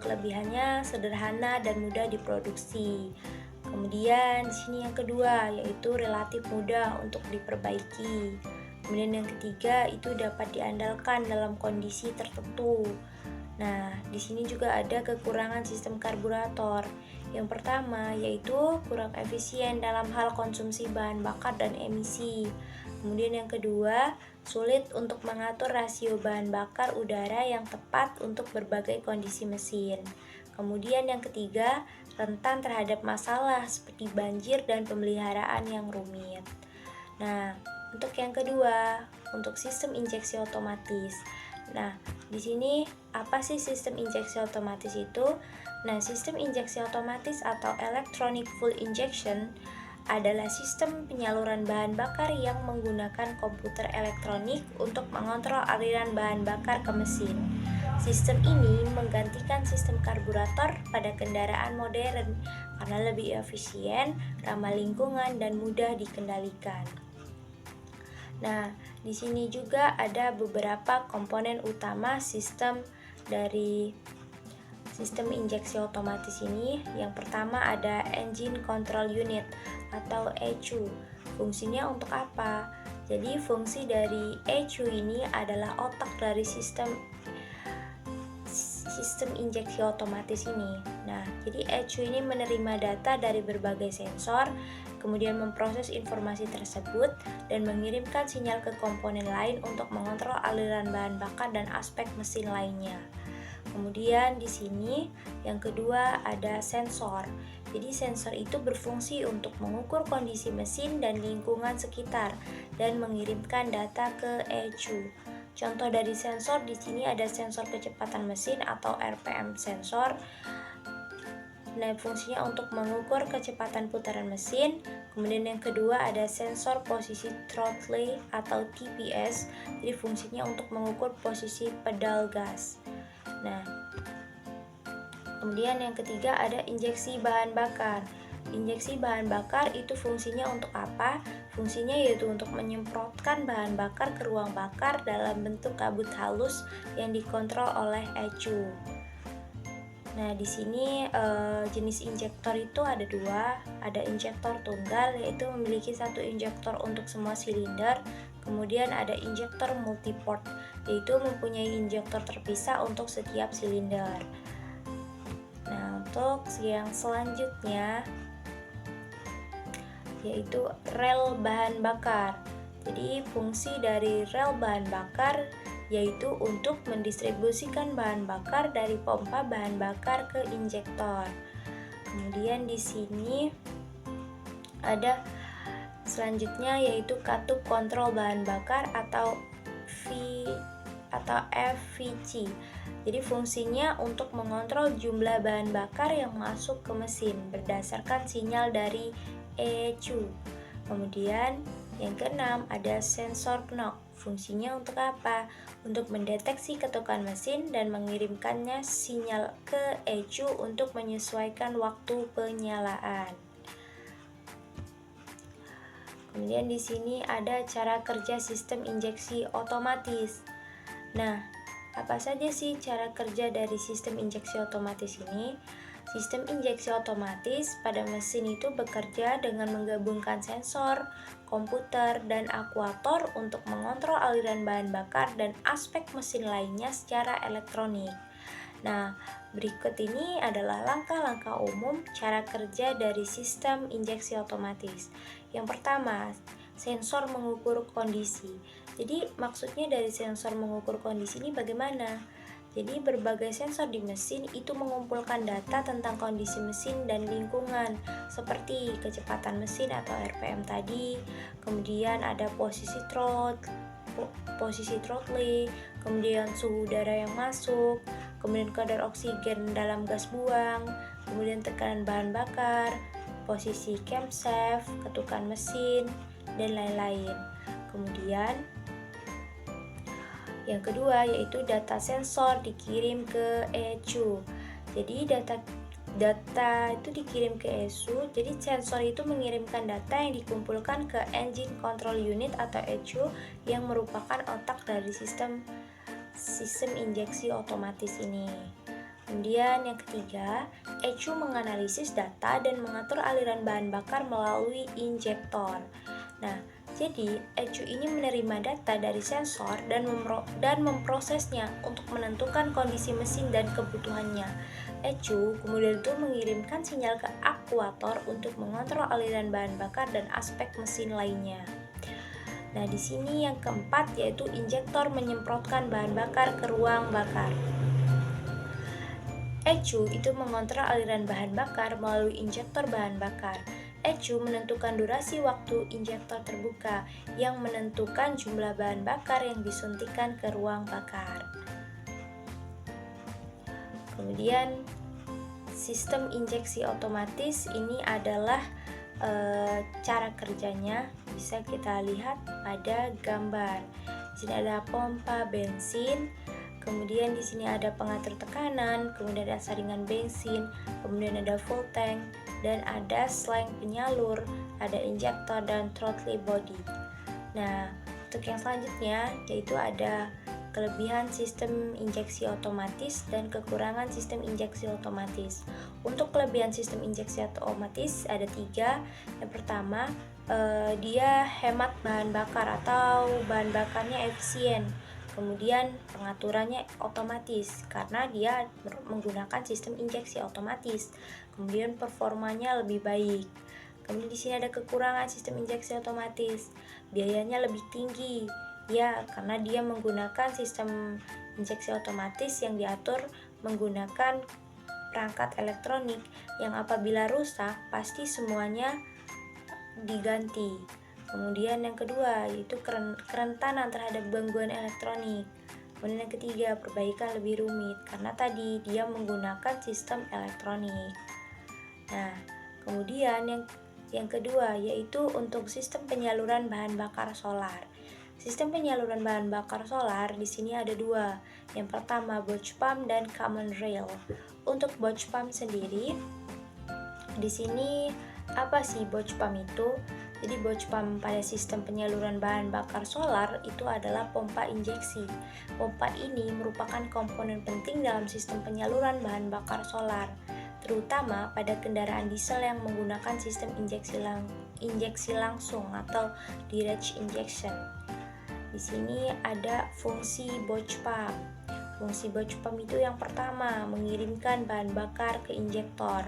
A: kelebihannya sederhana dan mudah diproduksi. Kemudian di sini yang kedua yaitu relatif mudah untuk diperbaiki. Kemudian yang ketiga itu dapat diandalkan dalam kondisi tertentu. Nah, di sini juga ada kekurangan sistem karburator. Yang pertama yaitu kurang efisien dalam hal konsumsi bahan bakar dan emisi. Kemudian yang kedua, sulit untuk mengatur rasio bahan bakar udara yang tepat untuk berbagai kondisi mesin. Kemudian yang ketiga, rentan terhadap masalah seperti banjir dan pemeliharaan yang rumit. Nah, untuk yang kedua, untuk sistem injeksi otomatis. Nah, di sini apa sih sistem injeksi otomatis itu? Nah, sistem injeksi otomatis atau electronic fuel injection adalah sistem penyaluran bahan bakar yang menggunakan komputer elektronik untuk mengontrol aliran bahan bakar ke mesin. Sistem ini menggantikan sistem karburator pada kendaraan modern karena lebih efisien, ramah lingkungan, dan mudah dikendalikan. Nah, di sini juga ada beberapa komponen utama sistem dari sistem injeksi otomatis ini. Yang pertama ada Engine Control Unit atau ECU. Fungsinya untuk apa? Jadi fungsi dari ECU ini adalah otak dari sistem injeksi otomatis ini. Nah, jadi ECU ini menerima data dari berbagai sensor, kemudian memproses informasi tersebut dan mengirimkan sinyal ke komponen lain untuk mengontrol aliran bahan bakar dan aspek mesin lainnya. Kemudian di sini yang kedua ada sensor. Jadi sensor itu berfungsi untuk mengukur kondisi mesin dan lingkungan sekitar dan mengirimkan data ke ECU. Contoh dari sensor di sini ada sensor kecepatan mesin atau RPM sensor. Nah, fungsinya untuk mengukur kecepatan putaran mesin. Kemudian yang kedua ada sensor posisi throttle atau TPS. Jadi fungsinya untuk mengukur posisi pedal gas. Nah, kemudian yang ketiga ada injeksi bahan bakar. Injeksi bahan bakar itu fungsinya untuk apa? Fungsinya yaitu untuk menyemprotkan bahan bakar ke ruang bakar dalam bentuk kabut halus yang dikontrol oleh ECU. Nah, di sini jenis injektor itu ada dua. Ada injektor tunggal, yaitu memiliki satu injektor untuk semua silinder. Kemudian ada injektor multiport, yaitu mempunyai injektor terpisah untuk setiap silinder. Nah, untuk yang selanjutnya yaitu rel bahan bakar. Jadi fungsi dari rel bahan bakar yaitu untuk mendistribusikan bahan bakar dari pompa bahan bakar ke injektor. Kemudian di sini ada selanjutnya yaitu katup kontrol bahan bakar atau FVC. Jadi fungsinya untuk mengontrol jumlah bahan bakar yang masuk ke mesin berdasarkan sinyal dari ECU. Kemudian yang keenam ada sensor knock. Fungsinya untuk apa? Untuk mendeteksi ketukan mesin dan mengirimkannya sinyal ke ECU untuk menyesuaikan waktu penyalaan. Kemudian di sini ada cara kerja sistem injeksi otomatis. Nah, apa saja sih cara kerja dari sistem injeksi otomatis ini? Sistem injeksi otomatis pada mesin itu bekerja dengan menggabungkan sensor, komputer, dan akuator untuk mengontrol aliran bahan bakar dan aspek mesin lainnya secara elektronik. Nah, berikut ini adalah langkah-langkah umum cara kerja dari sistem injeksi otomatis. Yang pertama, sensor mengukur kondisi. Jadi, maksudnya dari sensor mengukur kondisi ini bagaimana? Jadi berbagai sensor di mesin itu mengumpulkan data tentang kondisi mesin dan lingkungan seperti kecepatan mesin atau RPM tadi, kemudian ada posisi throttle, kemudian suhu udara yang masuk, kemudian kadar oksigen dalam gas buang, kemudian tekanan bahan bakar, posisi camshaft, ketukan mesin, dan lain-lain. Kemudian yang kedua yaitu data sensor dikirim ke ECU. Jadi data itu dikirim ke ECU. Jadi sensor itu mengirimkan data yang dikumpulkan ke Engine Control Unit atau ECU yang merupakan otak dari sistem injeksi otomatis ini. Kemudian yang ketiga, ECU menganalisis data dan mengatur aliran bahan bakar melalui injektor. Nah, Jadi, ECU ini menerima data dari sensor dan memprosesnya untuk menentukan kondisi mesin dan kebutuhannya. ECU kemudian itu mengirimkan sinyal ke aktuator untuk mengontrol aliran bahan bakar dan aspek mesin lainnya. Nah, di sini yang keempat yaitu injektor menyemprotkan bahan bakar ke ruang bakar. ECU itu mengontrol aliran bahan bakar melalui injektor bahan bakar. ECU menentukan durasi waktu injektor terbuka yang menentukan jumlah bahan bakar yang disuntikan ke ruang bakar. Kemudian sistem injeksi otomatis ini adalah cara kerjanya bisa kita lihat pada gambar. Di sini ada pompa bensin, kemudian di sini ada pengatur tekanan, kemudian ada saringan bensin, kemudian ada full tank, dan ada slang penyalur, ada injektor dan throttle body. Nah, untuk yang selanjutnya yaitu ada kelebihan sistem injeksi otomatis dan kekurangan sistem injeksi otomatis. Untuk kelebihan sistem injeksi otomatis ada 3. Yang pertama, dia hemat bahan bakar atau bahan bakarnya efisien. Kemudian pengaturannya otomatis karena dia menggunakan sistem injeksi otomatis. Kemudian performanya lebih baik. Kemudian di sini ada kekurangan sistem injeksi otomatis. Biayanya lebih tinggi. Ya, karena dia menggunakan sistem injeksi otomatis yang diatur menggunakan perangkat elektronik yang apabila rusak pasti semuanya diganti. Kemudian yang kedua yaitu kerentanan terhadap gangguan elektronik. Kemudian yang ketiga, perbaikan lebih rumit karena tadi dia menggunakan sistem elektronik. Nah, kemudian yang kedua yaitu untuk sistem penyaluran bahan bakar solar. Sistem penyaluran bahan bakar solar di sini ada 2. Yang pertama Bosch pump dan common rail. Untuk Bosch pump sendiri, di sini apa sih Bosch pump itu? Jadi Bosch pump pada sistem penyaluran bahan bakar solar itu adalah pompa injeksi. Pompa ini merupakan komponen penting dalam sistem penyaluran bahan bakar solar, terutama pada kendaraan diesel yang menggunakan sistem injeksi langsung atau direct injection. Di sini ada fungsi Bosch pump. Fungsi Bosch pump itu yang pertama, mengirimkan bahan bakar ke injektor.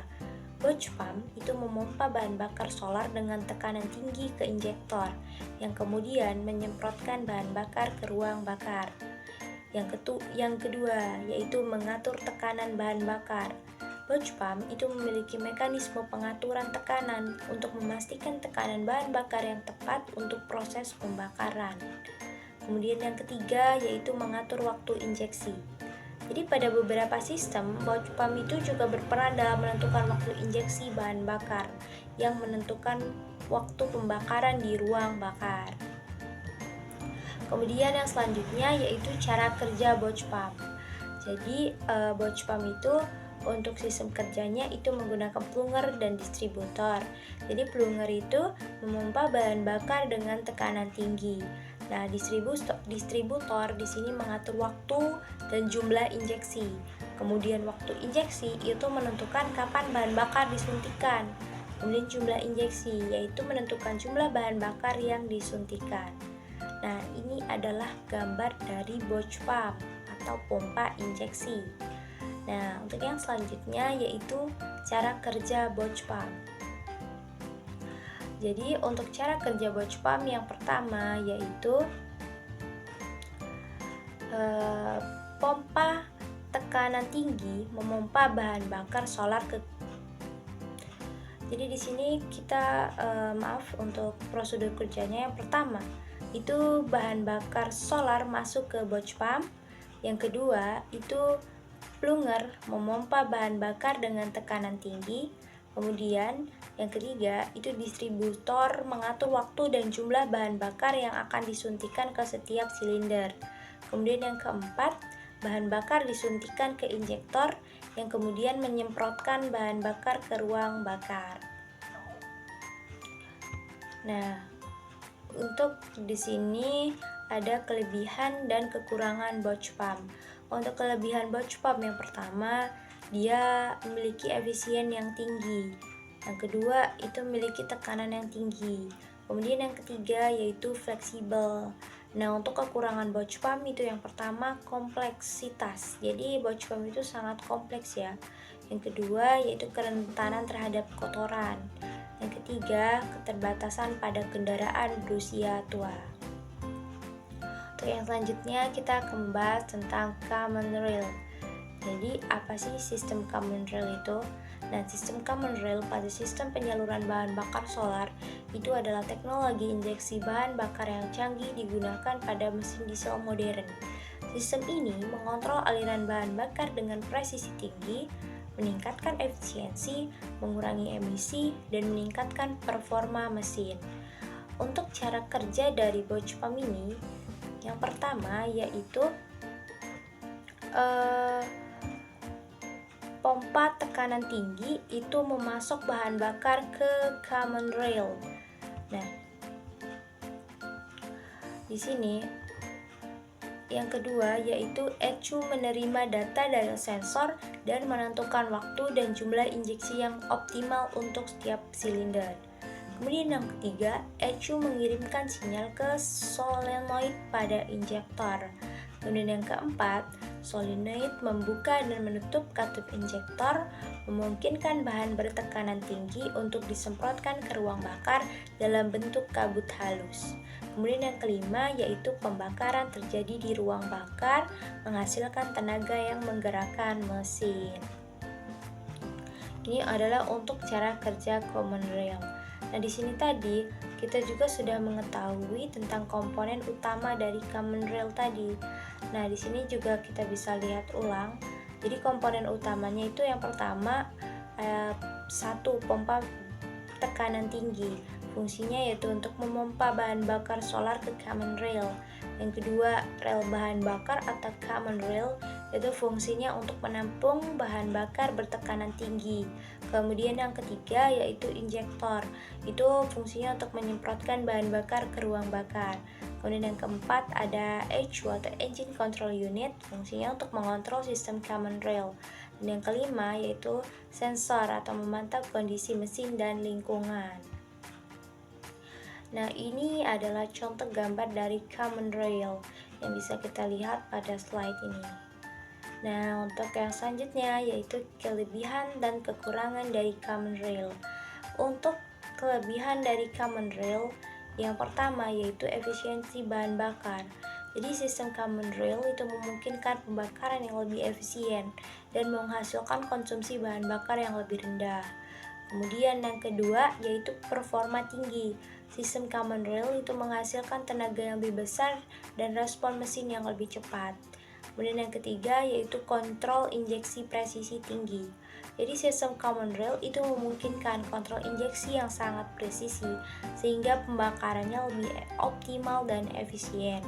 A: Bosch pump itu memompa bahan bakar solar dengan tekanan tinggi ke injektor, yang kemudian menyemprotkan bahan bakar ke ruang bakar. Yang kedua, yaitu mengatur tekanan bahan bakar. Bosch pump itu memiliki mekanisme pengaturan tekanan untuk memastikan tekanan bahan bakar yang tepat untuk proses pembakaran. Kemudian yang ketiga yaitu mengatur waktu injeksi. Jadi pada beberapa sistem, Bosch pump itu juga berperan dalam menentukan waktu injeksi bahan bakar yang menentukan waktu pembakaran di ruang bakar. Kemudian yang selanjutnya yaitu cara kerja Bosch pump. Jadi Bosch pump itu untuk sistem kerjanya itu menggunakan plunger dan distributor. Jadi plunger itu memompa bahan bakar dengan tekanan tinggi. Nah, distributor di sini mengatur waktu dan jumlah injeksi. Kemudian waktu injeksi itu menentukan kapan bahan bakar disuntikan. Kemudian jumlah injeksi yaitu menentukan jumlah bahan bakar yang disuntikan. Nah, ini adalah gambar dari Bosch pump atau pompa injeksi. Nah, untuk yang selanjutnya yaitu cara kerja Bosch pump. Jadi untuk cara kerja Bosch pump yang pertama yaitu pompa tekanan tinggi memompa bahan bakar solar ke. Jadi di sini kita untuk prosedur kerjanya yang pertama itu bahan bakar solar masuk ke Bosch pump. Yang kedua itu plunger memompa bahan bakar dengan tekanan tinggi. Kemudian yang ketiga itu distributor mengatur waktu dan jumlah bahan bakar yang akan disuntikan ke setiap silinder. Kemudian yang keempat, bahan bakar disuntikan ke injektor yang kemudian menyemprotkan bahan bakar ke ruang bakar. Nah, untuk di sini ada kelebihan dan kekurangan Bosch pump. Untuk kelebihan Bosch pump yang pertama, dia memiliki efisien yang tinggi. Yang kedua, itu memiliki tekanan yang tinggi. Kemudian yang ketiga yaitu fleksibel. Nah, untuk kekurangan box pump itu yang pertama kompleksitas. Jadi box pump itu sangat kompleks ya. Yang kedua yaitu kerentanan terhadap kotoran. Yang ketiga, keterbatasan pada kendaraan berusia tua. Untuk yang selanjutnya kita akan membahas tentang common rail. Jadi apa sih sistem common rail itu? Nah, sistem common rail pada sistem penyaluran bahan bakar solar itu adalah teknologi injeksi bahan bakar yang canggih digunakan pada mesin diesel modern. Sistem ini mengontrol aliran bahan bakar dengan presisi tinggi, meningkatkan efisiensi, mengurangi emisi, dan meningkatkan performa mesin. Untuk cara kerja dari box pump ini, yang pertama yaitu pompa tekanan tinggi itu memasok bahan bakar ke common rail. Nah, di sini yang kedua yaitu ECU menerima data dari sensor dan menentukan waktu dan jumlah injeksi yang optimal untuk setiap silinder. Kemudian yang ketiga, ECU mengirimkan sinyal ke solenoid pada injektor. Kemudian yang keempat, solenoid membuka dan menutup katup injektor, memungkinkan bahan bertekanan tinggi untuk disemprotkan ke ruang bakar dalam bentuk kabut halus. Kemudian yang kelima yaitu pembakaran terjadi di ruang bakar, menghasilkan tenaga yang menggerakkan mesin. Ini adalah untuk cara kerja common rail. Nah, di sini tadi kita juga sudah mengetahui tentang komponen utama dari common rail tadi. Nah, di sini juga kita bisa lihat ulang. Jadi komponen utamanya itu yang pertama satu, pompa tekanan tinggi. Fungsinya yaitu untuk memompa bahan bakar solar ke common rail. Yang kedua, rel bahan bakar atau common rail, itu fungsinya untuk menampung bahan bakar bertekanan tinggi. Kemudian yang ketiga yaitu injektor, itu fungsinya untuk menyemprotkan bahan bakar ke ruang bakar. Kemudian yang keempat ada ECU atau Engine Control Unit, fungsinya untuk mengontrol sistem common rail. Dan yang kelima yaitu sensor atau memantau kondisi mesin dan lingkungan. Nah, ini adalah contoh gambar dari common rail yang bisa kita lihat pada slide ini. Nah, untuk yang selanjutnya yaitu kelebihan dan kekurangan dari common rail. Untuk kelebihan dari common rail, yang pertama yaitu efisiensi bahan bakar. Jadi sistem common rail itu memungkinkan pembakaran yang lebih efisien dan menghasilkan konsumsi bahan bakar yang lebih rendah. Kemudian yang kedua yaitu performa tinggi. Sistem common rail itu menghasilkan tenaga yang lebih besar dan respon mesin yang lebih cepat. Kemudian yang ketiga yaitu kontrol injeksi presisi tinggi. Jadi sistem common rail itu memungkinkan kontrol injeksi yang sangat presisi sehingga pembakarannya lebih optimal dan efisien.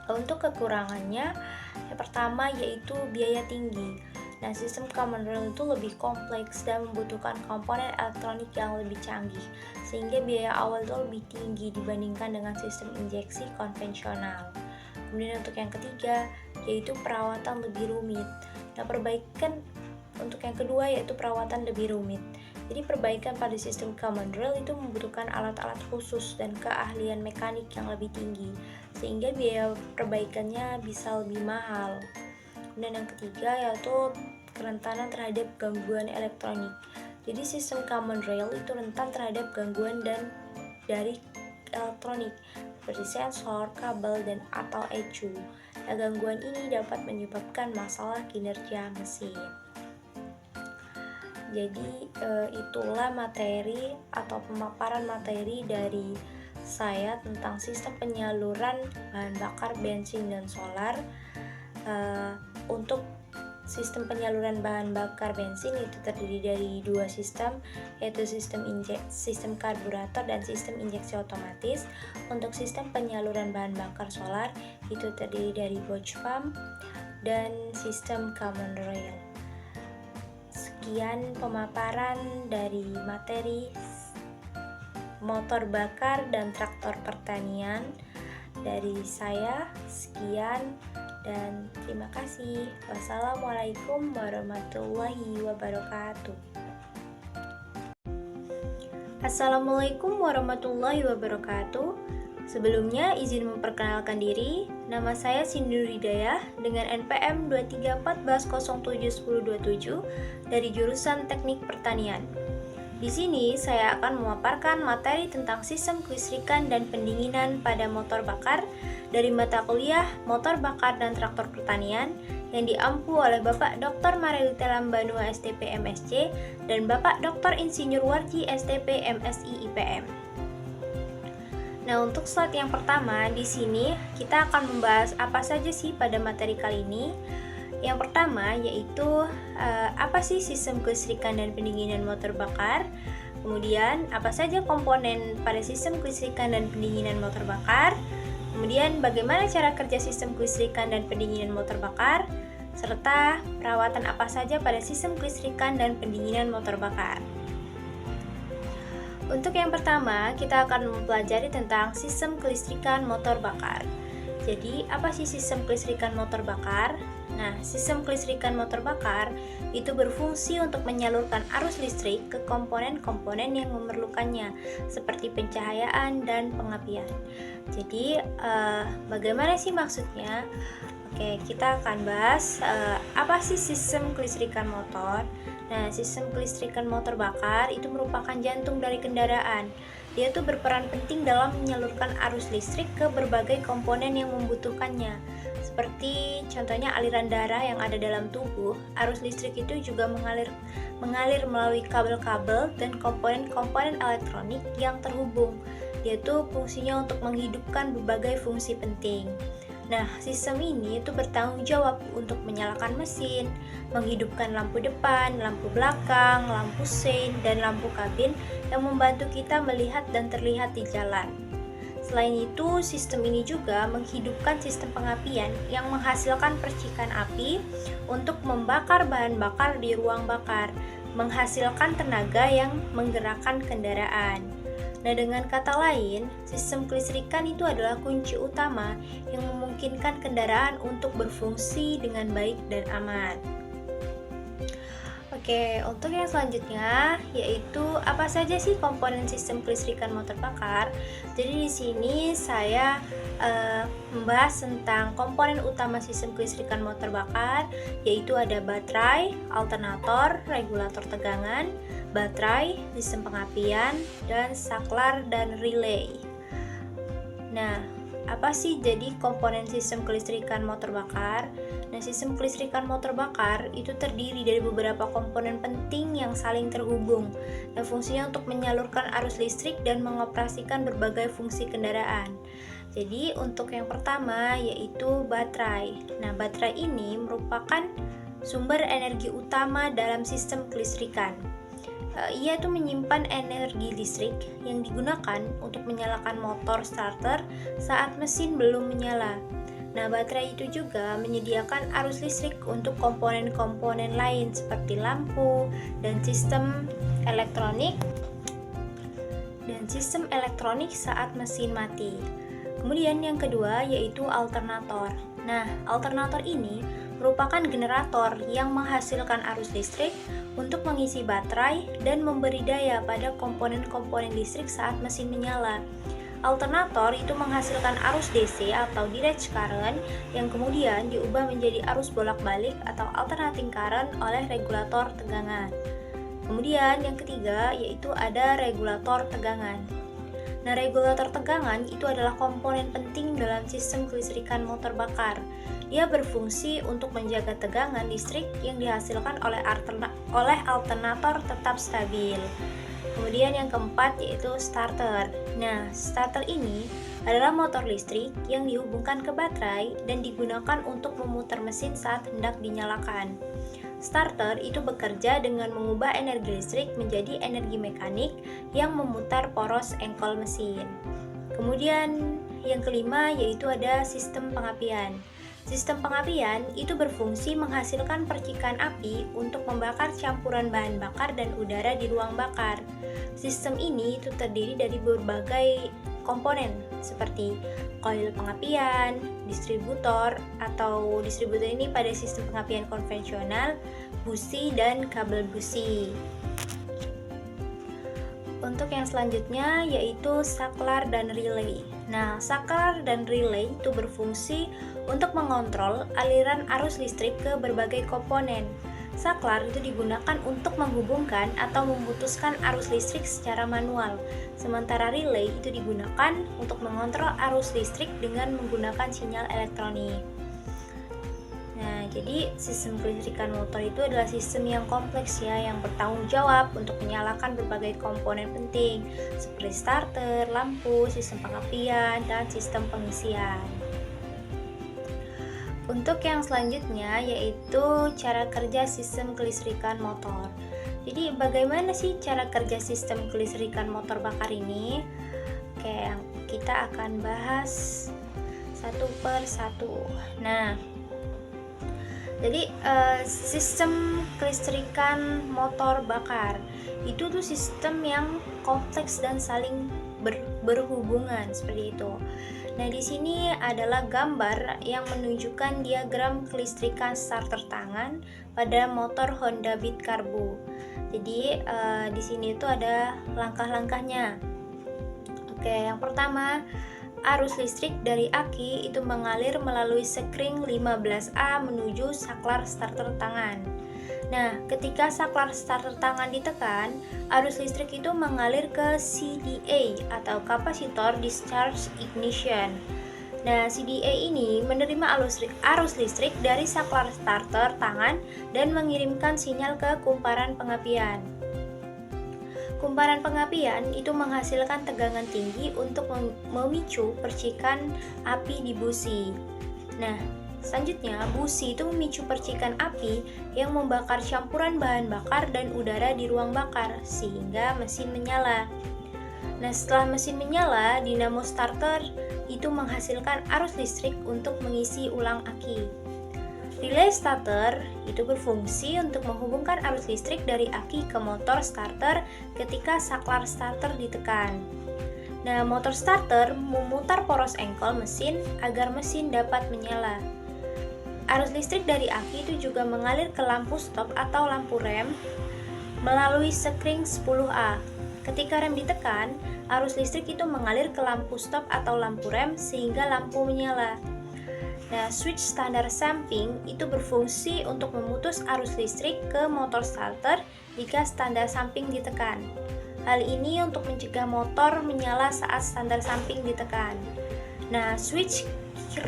A: Untuk kekurangannya, yang pertama yaitu biaya tinggi. Nah, sistem common rail itu lebih kompleks dan membutuhkan komponen elektronik yang lebih canggih, sehingga biaya awal itu lebih tinggi dibandingkan dengan sistem injeksi konvensional. Kemudian untuk yang ketiga, yaitu perawatan lebih rumit. Nah, perbaikan untuk yang kedua yaitu perawatan lebih rumit. Jadi perbaikan pada sistem common rail itu membutuhkan alat-alat khusus dan keahlian mekanik yang lebih tinggi, sehingga biaya perbaikannya bisa lebih mahal. Dan yang ketiga yaitu kerentanan terhadap gangguan elektronik. Jadi sistem common rail itu rentan terhadap gangguan dari elektronik seperti sensor, kabel, dan atau ECU. Nah, gangguan ini dapat menyebabkan masalah kinerja mesin. Jadi itulah materi atau pemaparan materi dari saya tentang sistem penyaluran bahan bakar bensin dan solar. Untuk sistem penyaluran bahan bakar bensin itu terdiri dari dua sistem, yaitu sistem karburator dan sistem injeksi otomatis. Untuk sistem penyaluran bahan bakar solar itu terdiri dari box pump dan sistem common rail. Sekian pemaparan dari materi motor bakar dan traktor pertanian dari saya. Sekian dan terima kasih. Wassalamualaikum warahmatullahi wabarakatuh. Assalamualaikum warahmatullahi wabarakatuh. Sebelumnya izin memperkenalkan diri. Nama saya Cindy Hidayah dengan NPM 2314071027 dari jurusan Teknik Pertanian. Di sini saya akan memaparkan materi tentang sistem kelistrikan dan pendinginan pada motor bakar dari mata kuliah Motor Bakar dan Traktor Pertanian yang diampu oleh Bapak Dr. Marelita Lambanua STP MSc dan Bapak Dr. Insinyur Warji STP MSI IPM. Nah, untuk slide yang pertama di sini kita akan membahas apa saja sih pada materi kali ini. Yang pertama yaitu apa sih sistem kelistrikan dan pendinginan motor bakar. Kemudian apa saja komponen pada sistem kelistrikan dan pendinginan motor bakar. Kemudian bagaimana cara kerja sistem kelistrikan dan pendinginan motor bakar, serta perawatan apa saja pada sistem kelistrikan dan pendinginan motor bakar. Untuk yang pertama, kita akan mempelajari tentang sistem kelistrikan motor bakar. Jadi, apa sih sistem kelistrikan motor bakar? Nah, sistem kelistrikan motor bakar itu berfungsi untuk menyalurkan arus listrik ke komponen-komponen yang memerlukannya, seperti pencahayaan dan pengapian. Jadi, bagaimana sih maksudnya? Oke, kita akan bahas apa sih sistem kelistrikan motor. Nah, sistem kelistrikan motor bakar itu merupakan jantung dari kendaraan. Dia tuh berperan penting dalam menyalurkan arus listrik ke berbagai komponen yang membutuhkannya. Seperti contohnya aliran darah yang ada dalam tubuh, arus listrik itu juga mengalir melalui kabel-kabel dan komponen-komponen elektronik yang terhubung. Dia tuh fungsinya untuk menghidupkan berbagai fungsi penting. Nah, sistem ini itu bertanggung jawab untuk menyalakan mesin, menghidupkan lampu depan, lampu belakang, lampu sein, dan lampu kabin yang membantu kita melihat dan terlihat di jalan. Selain itu, sistem ini juga menghidupkan sistem pengapian yang menghasilkan percikan api untuk membakar bahan bakar di ruang bakar, menghasilkan tenaga yang menggerakkan kendaraan. Nah, dengan kata lain, sistem kelistrikan itu adalah kunci utama yang memungkinkan kendaraan untuk berfungsi dengan baik dan aman. Oke, untuk yang selanjutnya yaitu apa saja sih komponen sistem kelistrikan motor bakar. Jadi di sini saya membahas tentang komponen utama sistem kelistrikan motor bakar, yaitu ada baterai, alternator, regulator tegangan, baterai, sistem pengapian, dan saklar dan relay. Nah, apa sih jadi komponen sistem kelistrikan motor bakar? Nah, sistem kelistrikan motor bakar itu terdiri dari beberapa komponen penting yang saling terhubung. Nah, fungsinya untuk menyalurkan arus listrik dan mengoperasikan berbagai fungsi kendaraan. Jadi, untuk yang pertama yaitu baterai. Nah, baterai ini merupakan sumber energi utama dalam sistem kelistrikan. Ia tuh menyimpan energi listrik yang digunakan untuk menyalakan motor starter saat mesin belum menyala. Nah, baterai itu juga menyediakan arus listrik untuk komponen-komponen lain seperti lampu dan sistem elektronik saat mesin mati. Kemudian yang kedua yaitu alternator. Nah, alternator ini merupakan generator yang menghasilkan arus listrik untuk mengisi baterai dan memberi daya pada komponen-komponen listrik saat mesin menyala. Alternator itu menghasilkan arus DC atau direct current yang kemudian diubah menjadi arus bolak-balik atau alternating current oleh regulator tegangan. Kemudian yang ketiga yaitu ada regulator tegangan. Nah, regulator tegangan itu adalah komponen penting dalam sistem kelistrikan motor bakar. Dia berfungsi untuk menjaga tegangan listrik yang dihasilkan oleh alternator tetap stabil. Kemudian yang keempat yaitu starter. Nah, starter ini adalah motor listrik yang dihubungkan ke baterai dan digunakan untuk memutar mesin saat hendak dinyalakan. Starter itu bekerja dengan mengubah energi listrik menjadi energi mekanik yang memutar poros engkol mesin. Kemudian yang kelima yaitu ada sistem pengapian. Sistem pengapian itu berfungsi menghasilkan percikan api untuk membakar campuran bahan bakar dan udara di ruang bakar. Sistem ini itu terdiri dari berbagai komponen seperti koil pengapian, distributor ini pada sistem pengapian konvensional, busi dan kabel busi. Untuk yang selanjutnya yaitu saklar dan relay. Nah, saklar dan relay itu berfungsi untuk mengontrol aliran arus listrik ke berbagai komponen. Saklar itu digunakan untuk menghubungkan atau memutuskan arus listrik secara manual, sementara relay itu digunakan untuk mengontrol arus listrik dengan menggunakan sinyal elektronik. Nah, jadi sistem kelistrikan motor itu adalah sistem yang kompleks ya, yang bertanggung jawab untuk menyalakan berbagai komponen penting seperti starter, lampu, sistem pengapian, dan sistem pengisian. Untuk yang selanjutnya yaitu cara kerja sistem kelistrikan motor. Jadi bagaimana sih cara kerja sistem kelistrikan motor bakar ini? Oke, kita akan bahas satu per satu. Nah, jadi sistem kelistrikan motor bakar itu tuh sistem yang kompleks dan saling berhubungan seperti itu. Nah, di sini adalah gambar yang menunjukkan diagram kelistrikan starter tangan pada motor Honda Beat Carbo. Jadi di sini itu ada langkah-langkahnya. Oke, yang pertama, arus listrik dari aki itu mengalir melalui sekring 15A menuju saklar starter tangan. Nah, ketika saklar starter tangan ditekan, arus listrik itu mengalir ke CDA atau kapasitor discharge ignition. Nah, CDA ini menerima arus listrik dari saklar starter tangan dan mengirimkan sinyal ke kumparan pengapian. Kumparan pengapian itu menghasilkan tegangan tinggi untuk memicu percikan api di busi. Nah, selanjutnya busi itu memicu percikan api yang membakar campuran bahan bakar dan udara di ruang bakar sehingga mesin menyala. Nah, setelah mesin menyala, dinamo starter itu menghasilkan arus listrik untuk mengisi ulang aki. Relay starter itu berfungsi untuk menghubungkan arus listrik dari aki ke motor starter ketika saklar starter ditekan. Nah, motor starter memutar poros engkol mesin agar mesin dapat menyala. Arus listrik dari aki itu juga mengalir ke lampu stop atau lampu rem melalui sekring 10A. Ketika rem ditekan, arus listrik itu mengalir ke lampu stop atau lampu rem sehingga lampu menyala. Nah, switch standar samping itu berfungsi untuk memutus arus listrik ke motor starter jika standar samping ditekan. Hal ini untuk mencegah motor menyala saat standar samping ditekan. Nah, switch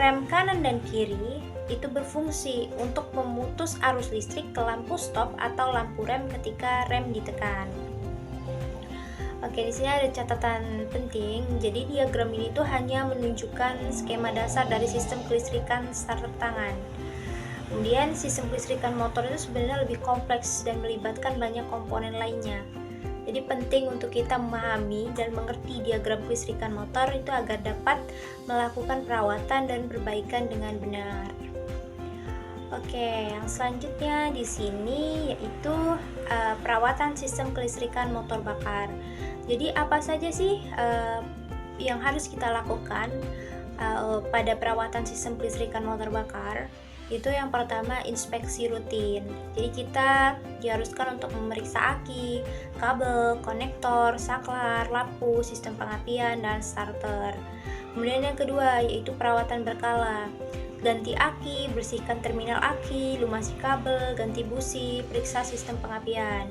A: rem kanan dan kiri itu berfungsi untuk memutus arus listrik ke lampu stop atau lampu rem ketika rem ditekan. Oke, di sini ada catatan penting. Jadi diagram ini tuh hanya menunjukkan skema dasar dari sistem kelistrikan starter tangan. Kemudian sistem kelistrikan motor itu sebenarnya lebih kompleks dan melibatkan banyak komponen lainnya. Jadi penting untuk kita memahami dan mengerti diagram kelistrikan motor itu agar dapat melakukan perawatan dan perbaikan dengan benar. Oke, yang selanjutnya di sini yaitu perawatan sistem kelistrikan motor bakar. Jadi apa saja sih yang harus kita lakukan pada perawatan sistem kelistrikan motor bakar? Itu yang pertama, inspeksi rutin. Jadi kita diharuskan untuk memeriksa aki, kabel, konektor, saklar, lampu, sistem pengapian, dan starter. Kemudian yang kedua yaitu perawatan berkala. Ganti aki, bersihkan terminal aki, lumasi kabel, ganti busi, periksa sistem pengapian.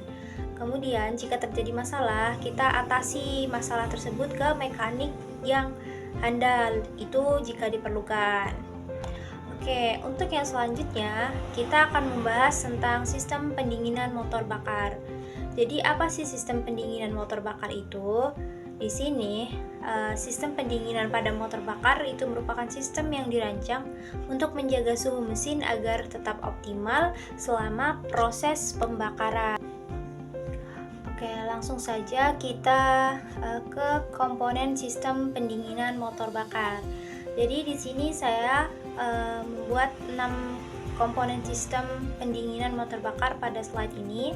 A: Kemudian jika terjadi masalah, kita atasi masalah tersebut ke mekanik yang handal, itu jika diperlukan. Oke, untuk yang selanjutnya kita akan membahas tentang sistem pendinginan motor bakar. Jadi apa sih sistem pendinginan motor bakar itu? Di sini sistem pendinginan pada motor bakar itu merupakan sistem yang dirancang untuk menjaga suhu mesin agar tetap optimal selama proses pembakaran. Oke, langsung saja kita ke komponen sistem pendinginan motor bakar. Jadi di sini saya membuat 6 komponen sistem pendinginan motor bakar pada slide ini.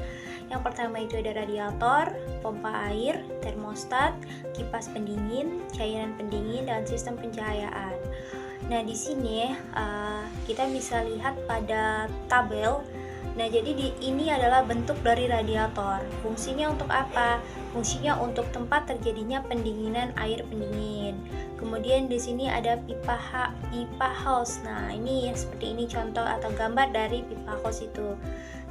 A: Yang pertama itu ada radiator, pompa air, termostat, kipas pendingin, cairan pendingin, dan sistem pencahayaan. Nah, di sini kita bisa lihat pada tabel Nah, jadi ini adalah bentuk dari radiator. Fungsinya untuk apa? Fungsinya untuk tempat terjadinya pendinginan air pendingin. Kemudian di sini ada pipa hose. Nah, ini seperti ini contoh atau gambar dari pipa hose itu.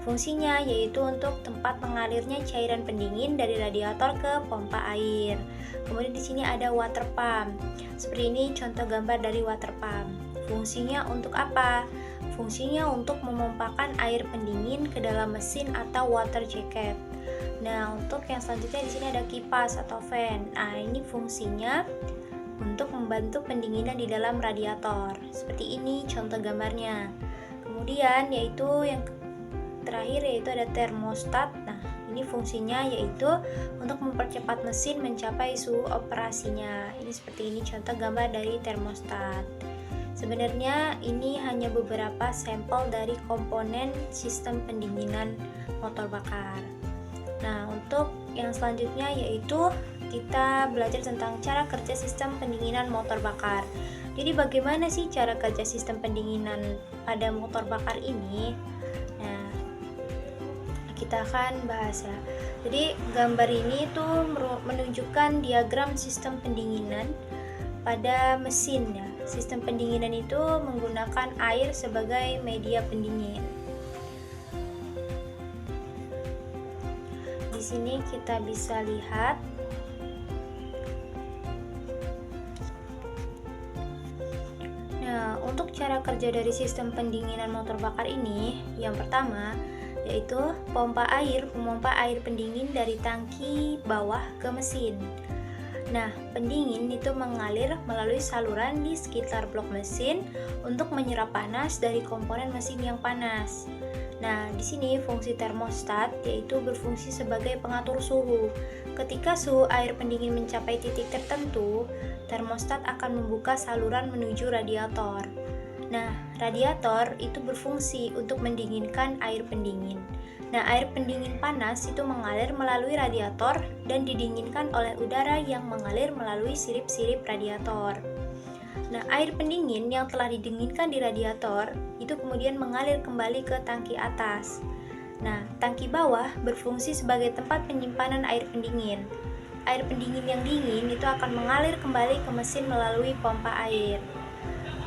A: Fungsinya yaitu untuk tempat mengalirnya cairan pendingin dari radiator ke pompa air. Kemudian di sini ada water pump. Seperti ini contoh gambar dari water pump. Fungsinya untuk apa? Fungsinya untuk memompakan air pendingin ke dalam mesin atau water jacket. Nah, untuk yang selanjutnya di sini ada kipas atau fan. Nah, ini fungsinya untuk membantu pendinginan di dalam radiator. Seperti ini contoh gambarnya. Kemudian yaitu yang terakhir yaitu ada termostat. Nah, ini fungsinya yaitu untuk mempercepat mesin mencapai suhu operasinya. Ini seperti ini contoh gambar dari termostat. Sebenarnya ini hanya beberapa sampel dari komponen sistem pendinginan motor bakar. Nah, untuk yang selanjutnya yaitu kita belajar tentang cara kerja sistem pendinginan motor bakar. Jadi bagaimana sih cara kerja sistem pendinginan pada motor bakar ini? Nah, kita akan bahas ya. Jadi gambar ini tuh menunjukkan diagram sistem pendinginan pada mesin ya. Sistem pendinginan itu menggunakan air sebagai media pendingin. Di sini kita bisa lihat Nah, untuk cara kerja dari sistem pendinginan motor bakar ini, yang pertama yaitu pompa air memompa air pendingin dari tangki bawah ke mesin. Nah, pendingin itu mengalir melalui saluran di sekitar blok mesin untuk menyerap panas dari komponen mesin yang panas. Nah, di sini fungsi termostat yaitu berfungsi sebagai pengatur suhu. Ketika suhu air pendingin mencapai titik tertentu, termostat akan membuka saluran menuju radiator. Nah, radiator itu berfungsi untuk mendinginkan air pendingin. Nah, air pendingin panas itu mengalir melalui radiator dan didinginkan oleh udara yang mengalir melalui sirip-sirip radiator. Nah, air pendingin yang telah didinginkan di radiator itu kemudian mengalir kembali ke tangki atas. Nah, tangki bawah berfungsi sebagai tempat penyimpanan air pendingin. Air pendingin yang dingin itu akan mengalir kembali ke mesin melalui pompa air.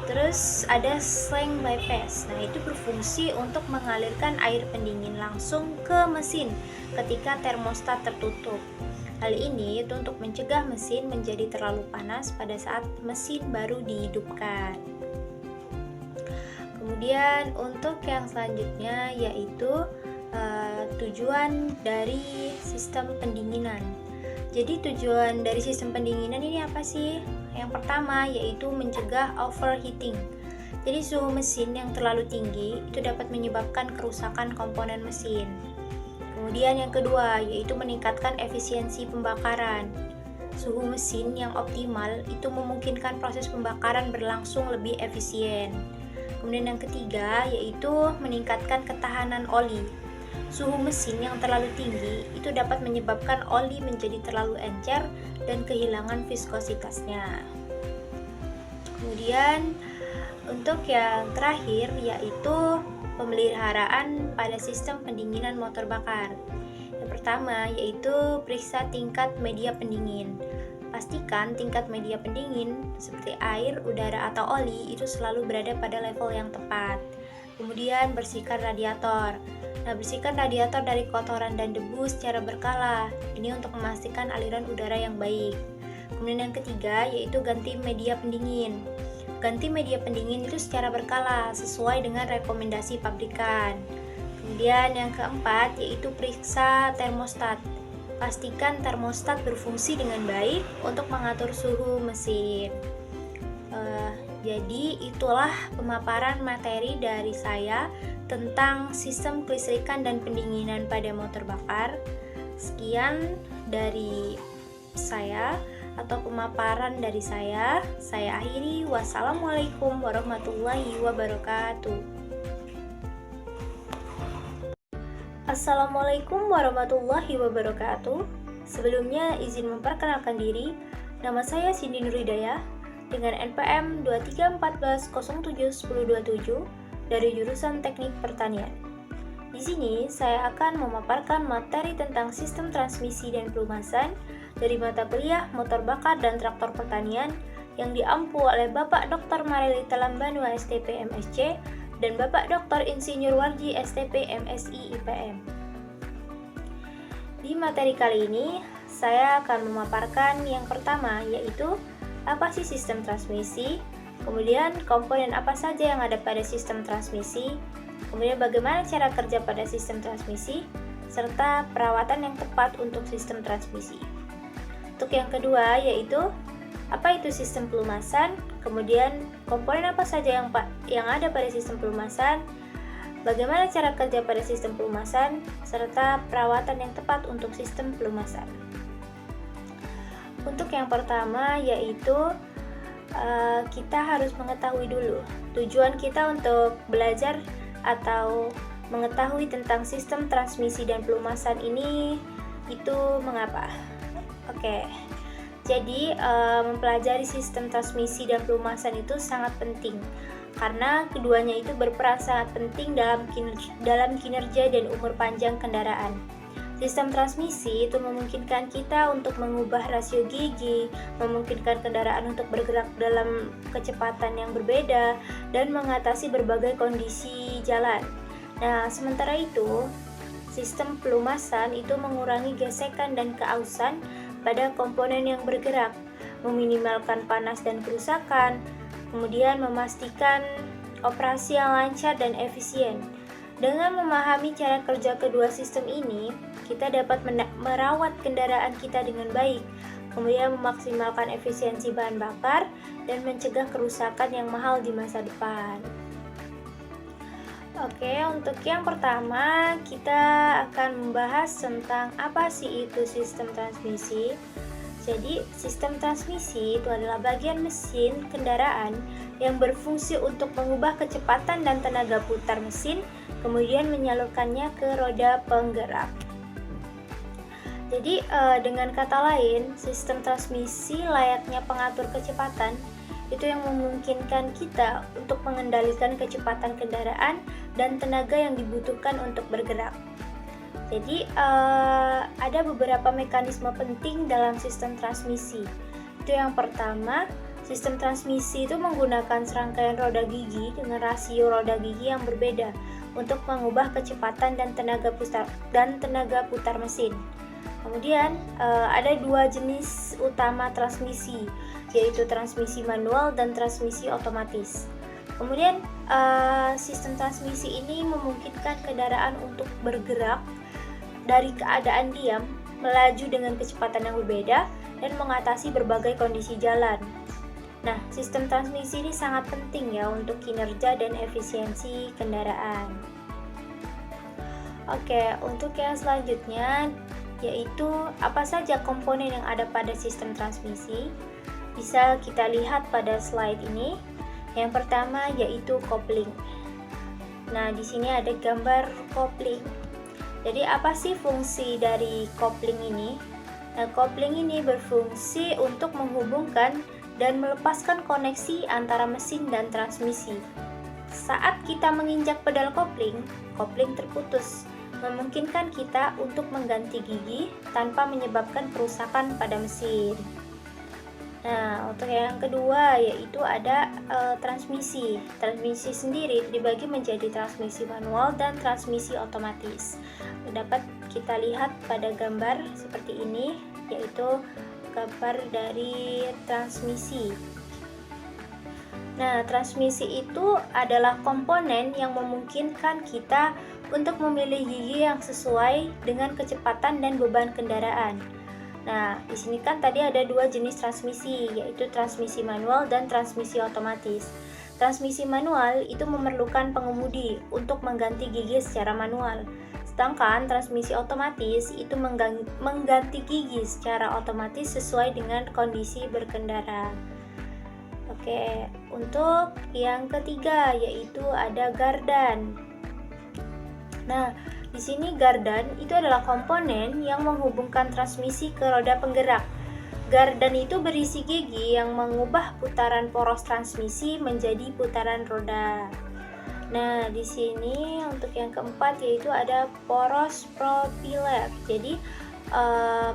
A: Terus ada slang bypass. Nah, itu berfungsi untuk mengalirkan air pendingin langsung ke mesin ketika termostat tertutup. Hal ini itu untuk mencegah mesin menjadi terlalu panas pada saat mesin baru dihidupkan. Kemudian untuk yang selanjutnya yaitu tujuan dari sistem pendinginan. Jadi tujuan dari sistem pendinginan ini apa sih? Yang pertama yaitu mencegah overheating. Jadi suhu mesin yang terlalu tinggi itu dapat menyebabkan kerusakan komponen mesin. Kemudian yang kedua yaitu meningkatkan efisiensi pembakaran. Suhu mesin yang optimal itu memungkinkan proses pembakaran berlangsung lebih efisien. Kemudian yang ketiga yaitu meningkatkan ketahanan oli. Suhu mesin yang terlalu tinggi itu dapat menyebabkan oli menjadi terlalu encer dan kehilangan viskositasnya. Kemudian untuk yang terakhir yaitu pemeliharaan pada sistem pendinginan motor bakar. Yang pertama yaitu periksa tingkat media pendingin. Pastikan tingkat media pendingin seperti air, udara, atau oli itu selalu berada pada level yang tepat. Kemudian bersihkan radiator. Nah, bersihkan radiator dari kotoran dan debu secara berkala. Ini untuk memastikan aliran udara yang baik. Kemudian yang ketiga yaitu ganti media pendingin. Ganti media pendingin itu secara berkala sesuai dengan rekomendasi pabrikan. Kemudian yang keempat yaitu periksa termostat. Pastikan termostat berfungsi dengan baik untuk mengatur suhu mesin. Jadi itulah pemaparan materi dari saya tentang sistem kelistrikan dan pendinginan pada motor bakar. Sekian dari saya atau pemaparan dari saya akhiri. Wassalamualaikum warahmatullahi wabarakatuh. Assalamualaikum warahmatullahi wabarakatuh. Sebelumnya izin memperkenalkan diri. Nama saya Cindy Nurhidayah dengan NPM 2314071027 dari jurusan Teknik Pertanian. Di sini saya akan memaparkan materi tentang sistem transmisi dan pelumasan dari mata kuliah Motor Bakar dan Traktor Pertanian yang diampu oleh Bapak Dr. Marelita Lambanu STP MSc dan Bapak Dr. Insinyur Warji STP MSI IPM. Di materi kali ini, saya akan memaparkan yang pertama, yaitu apa sih sistem transmisi, kemudian komponen apa saja yang ada pada sistem transmisi, kemudian bagaimana cara kerja pada sistem transmisi, serta perawatan yang tepat untuk sistem transmisi. Untuk yang kedua, yaitu apa itu sistem pelumasan, kemudian komponen apa saja yang ada pada sistem pelumasan, bagaimana cara kerja pada sistem pelumasan, serta perawatan yang tepat untuk sistem pelumasan. Untuk yang pertama, yaitu kita harus mengetahui dulu tujuan kita untuk belajar atau mengetahui tentang sistem transmisi dan pelumasan ini itu mengapa. Oke. Jadi mempelajari sistem transmisi dan pelumasan itu sangat penting karena keduanya itu berperan sangat penting dalam kinerja dan umur panjang kendaraan. Sistem transmisi itu memungkinkan kita untuk mengubah rasio gigi, memungkinkan kendaraan untuk bergerak dalam kecepatan yang berbeda, dan mengatasi berbagai kondisi jalan. Nah, sementara itu, sistem pelumasan itu mengurangi gesekan dan keausan pada komponen yang bergerak, meminimalkan panas dan kerusakan, kemudian memastikan operasi yang lancar dan efisien. Dengan memahami cara kerja kedua sistem ini, kita dapat merawat kendaraan kita dengan baik, kemudian memaksimalkan efisiensi bahan bakar, dan mencegah kerusakan yang mahal di masa depan. Oke, untuk yang pertama, kita akan membahas tentang apa sih itu sistem transmisi. Jadi, sistem transmisi itu adalah bagian mesin kendaraan yang berfungsi untuk mengubah kecepatan dan tenaga putar mesin, kemudian menyalurkannya ke roda penggerak. Jadi, dengan kata lain, sistem transmisi layaknya pengatur kecepatan, itu yang memungkinkan kita untuk mengendalikan kecepatan kendaraan dan tenaga yang dibutuhkan untuk bergerak. Jadi ada beberapa mekanisme penting dalam sistem transmisi. Itu yang pertama, sistem transmisi itu menggunakan serangkaian roda gigi dengan rasio roda gigi yang berbeda untuk mengubah kecepatan dan tenaga putar mesin. Kemudian ada dua jenis utama transmisi, yaitu transmisi manual dan transmisi otomatis. Kemudian sistem transmisi ini memungkinkan kendaraan untuk bergerak dari keadaan diam, melaju dengan kecepatan yang berbeda, dan mengatasi berbagai kondisi jalan. Nah, sistem transmisi ini sangat penting ya untuk kinerja dan efisiensi kendaraan. Oke, untuk yang selanjutnya yaitu apa saja komponen yang ada pada sistem transmisi. Bisa kita lihat pada slide ini. Yang pertama yaitu kopling. Nah, di sini ada gambar kopling. Jadi apa sih fungsi dari kopling ini? Nah, kopling ini berfungsi untuk menghubungkan dan melepaskan koneksi antara mesin dan transmisi. Saat kita menginjak pedal kopling, kopling terputus, memungkinkan kita untuk mengganti gigi tanpa menyebabkan kerusakan pada mesin. Nah, untuk yang kedua yaitu ada transmisi. Transmisi sendiri dibagi menjadi transmisi manual dan transmisi otomatis. Dapat kita lihat pada gambar seperti ini, yaitu gambar dari transmisi. Nah, transmisi itu adalah komponen yang memungkinkan kita untuk memilih gigi yang sesuai dengan kecepatan dan beban kendaraan. Nah, di sini kan tadi ada dua jenis transmisi, yaitu transmisi manual dan transmisi otomatis. Transmisi manual itu memerlukan pengemudi untuk mengganti gigi secara manual, sedangkan transmisi otomatis itu mengganti gigi secara otomatis sesuai dengan kondisi berkendara. Oke, untuk yang ketiga yaitu ada gardan. Nah, di sini gardan itu adalah komponen yang menghubungkan transmisi ke roda penggerak. Gardan itu berisi gigi yang mengubah putaran poros transmisi menjadi putaran roda. Nah, di sini untuk yang keempat yaitu ada poros profiler. Jadi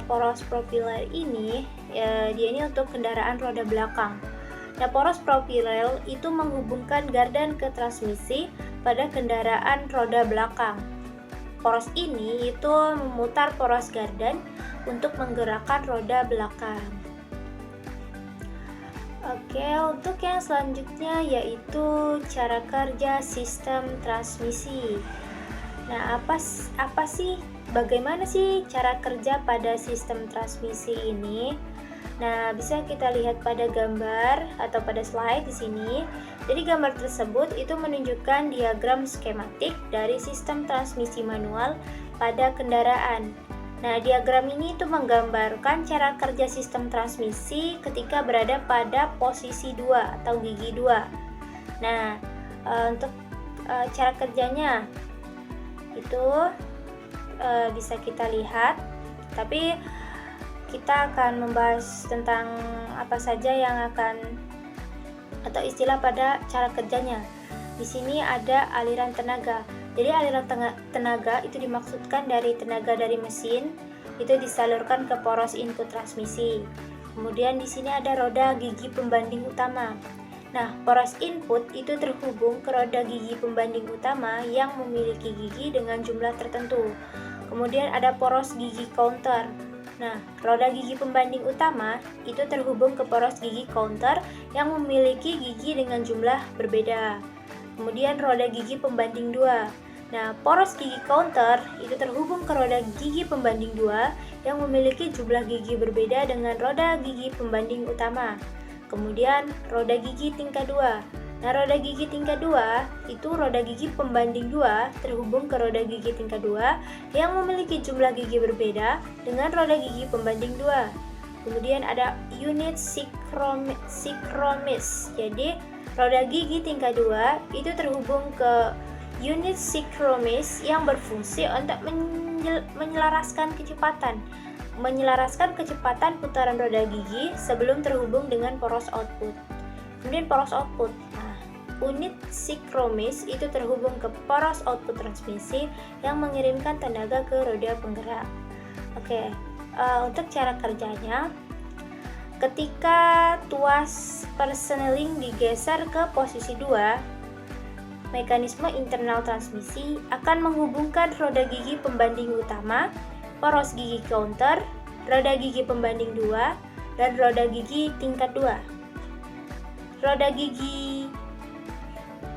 A: poros profiler ini ya, dia ini untuk kendaraan roda belakang. Nah, poros profiler itu menghubungkan gardan ke transmisi pada kendaraan roda belakang. Poros ini itu memutar poros gardan untuk menggerakkan roda belakang. Oke, untuk yang selanjutnya yaitu cara kerja sistem transmisi. Nah, bagaimana sih cara kerja pada sistem transmisi ini? Nah, bisa kita lihat pada gambar atau pada slide di sini. Jadi gambar tersebut itu menunjukkan diagram skematik dari sistem transmisi manual pada kendaraan. Nah, diagram ini itu menggambarkan cara kerja sistem transmisi ketika berada pada posisi 2 atau gigi 2. Nah, untuk cara kerjanya itu bisa kita lihat, tapi kita akan membahas tentang apa saja yang akan atau istilah pada cara kerjanya. Di sini ada aliran tenaga. Jadi aliran tenaga itu dimaksudkan dari tenaga dari mesin itu disalurkan ke poros input transmisi. Kemudian di sini ada roda gigi pembanding utama. Nah, poros input itu terhubung ke roda gigi pembanding utama yang memiliki gigi dengan jumlah tertentu. Kemudian ada poros gigi counter. Nah, roda gigi pembanding utama itu terhubung ke poros gigi counter yang memiliki gigi dengan jumlah berbeda. Kemudian roda gigi pembanding 2. Nah, poros gigi counter itu terhubung ke roda gigi pembanding 2 yang memiliki jumlah gigi berbeda dengan roda gigi pembanding utama. Kemudian roda gigi tingkat 2. Nah, roda gigi tingkat 2 itu roda gigi pembanding 2 terhubung ke roda gigi tingkat 2 yang memiliki jumlah gigi berbeda dengan roda gigi pembanding 2. Kemudian ada unit sikromis. Jadi, roda gigi tingkat 2 itu terhubung ke unit sikromis yang berfungsi untuk menyelaraskan kecepatan putaran roda gigi sebelum terhubung dengan poros output. Kemudian poros output. Nah, unit sikromis itu terhubung ke poros output transmisi yang mengirimkan tenaga ke roda penggerak. Oke, untuk cara kerjanya, ketika tuas persneling digeser ke posisi 2, mekanisme internal transmisi akan menghubungkan roda gigi pembanding utama, poros gigi counter, roda gigi pembanding 2, dan roda gigi tingkat 2. Roda gigi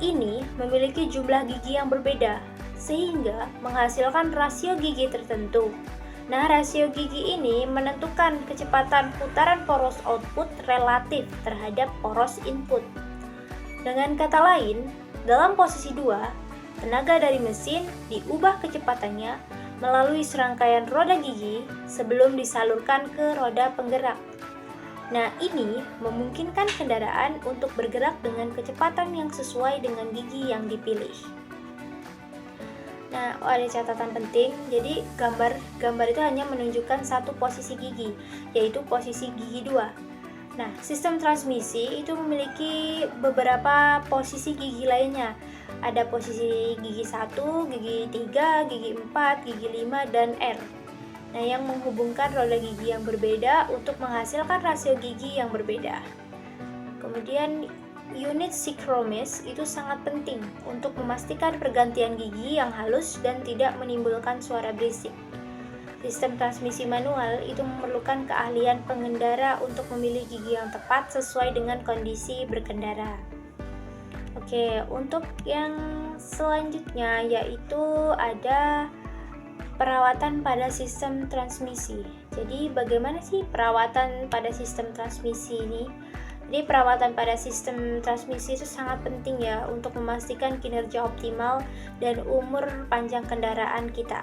A: ini memiliki jumlah gigi yang berbeda, sehingga menghasilkan rasio gigi tertentu. Nah, rasio gigi ini menentukan kecepatan putaran poros output relatif terhadap poros input. Dengan kata lain, dalam posisi 2, tenaga dari mesin diubah kecepatannya melalui serangkaian roda gigi sebelum disalurkan ke roda penggerak. Nah, ini memungkinkan kendaraan untuk bergerak dengan kecepatan yang sesuai dengan gigi yang dipilih. Nah, ada catatan penting. Jadi, gambar itu hanya menunjukkan satu posisi gigi, yaitu posisi gigi 2. Nah, sistem transmisi itu memiliki beberapa posisi gigi lainnya. Ada posisi gigi 1, gigi 3, gigi 4, gigi 5, dan R. Nah, yang menghubungkan roda gigi yang berbeda untuk menghasilkan rasio gigi yang berbeda. Kemudian, unit sikromis itu sangat penting untuk memastikan pergantian gigi yang halus dan tidak menimbulkan suara berisik. Sistem transmisi manual itu memerlukan keahlian pengendara untuk memilih gigi yang tepat sesuai dengan kondisi berkendara. Oke, untuk yang selanjutnya yaitu ada perawatan pada sistem transmisi. Jadi, bagaimana sih perawatan pada sistem transmisi ini? Jadi, perawatan pada sistem transmisi itu sangat penting ya untuk memastikan kinerja optimal dan umur panjang kendaraan kita.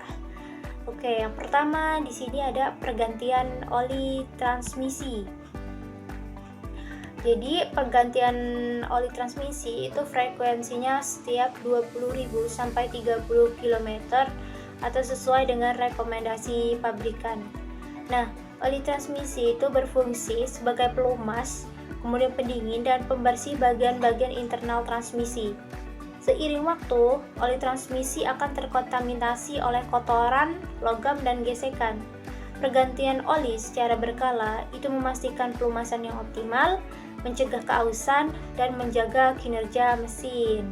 A: Oke, yang pertama di sini ada pergantian oli transmisi. Jadi, pergantian oli transmisi itu frekuensinya setiap 20.000 sampai 30 km atau sesuai dengan rekomendasi pabrikan. Nah, oli transmisi itu berfungsi sebagai pelumas, kemudian pendingin dan pembersih bagian-bagian internal transmisi. Seiring waktu, oli transmisi akan terkontaminasi oleh kotoran, logam, dan gesekan. Pergantian oli secara berkala itu memastikan pelumasan yang optimal, mencegah keausan, dan menjaga kinerja mesin.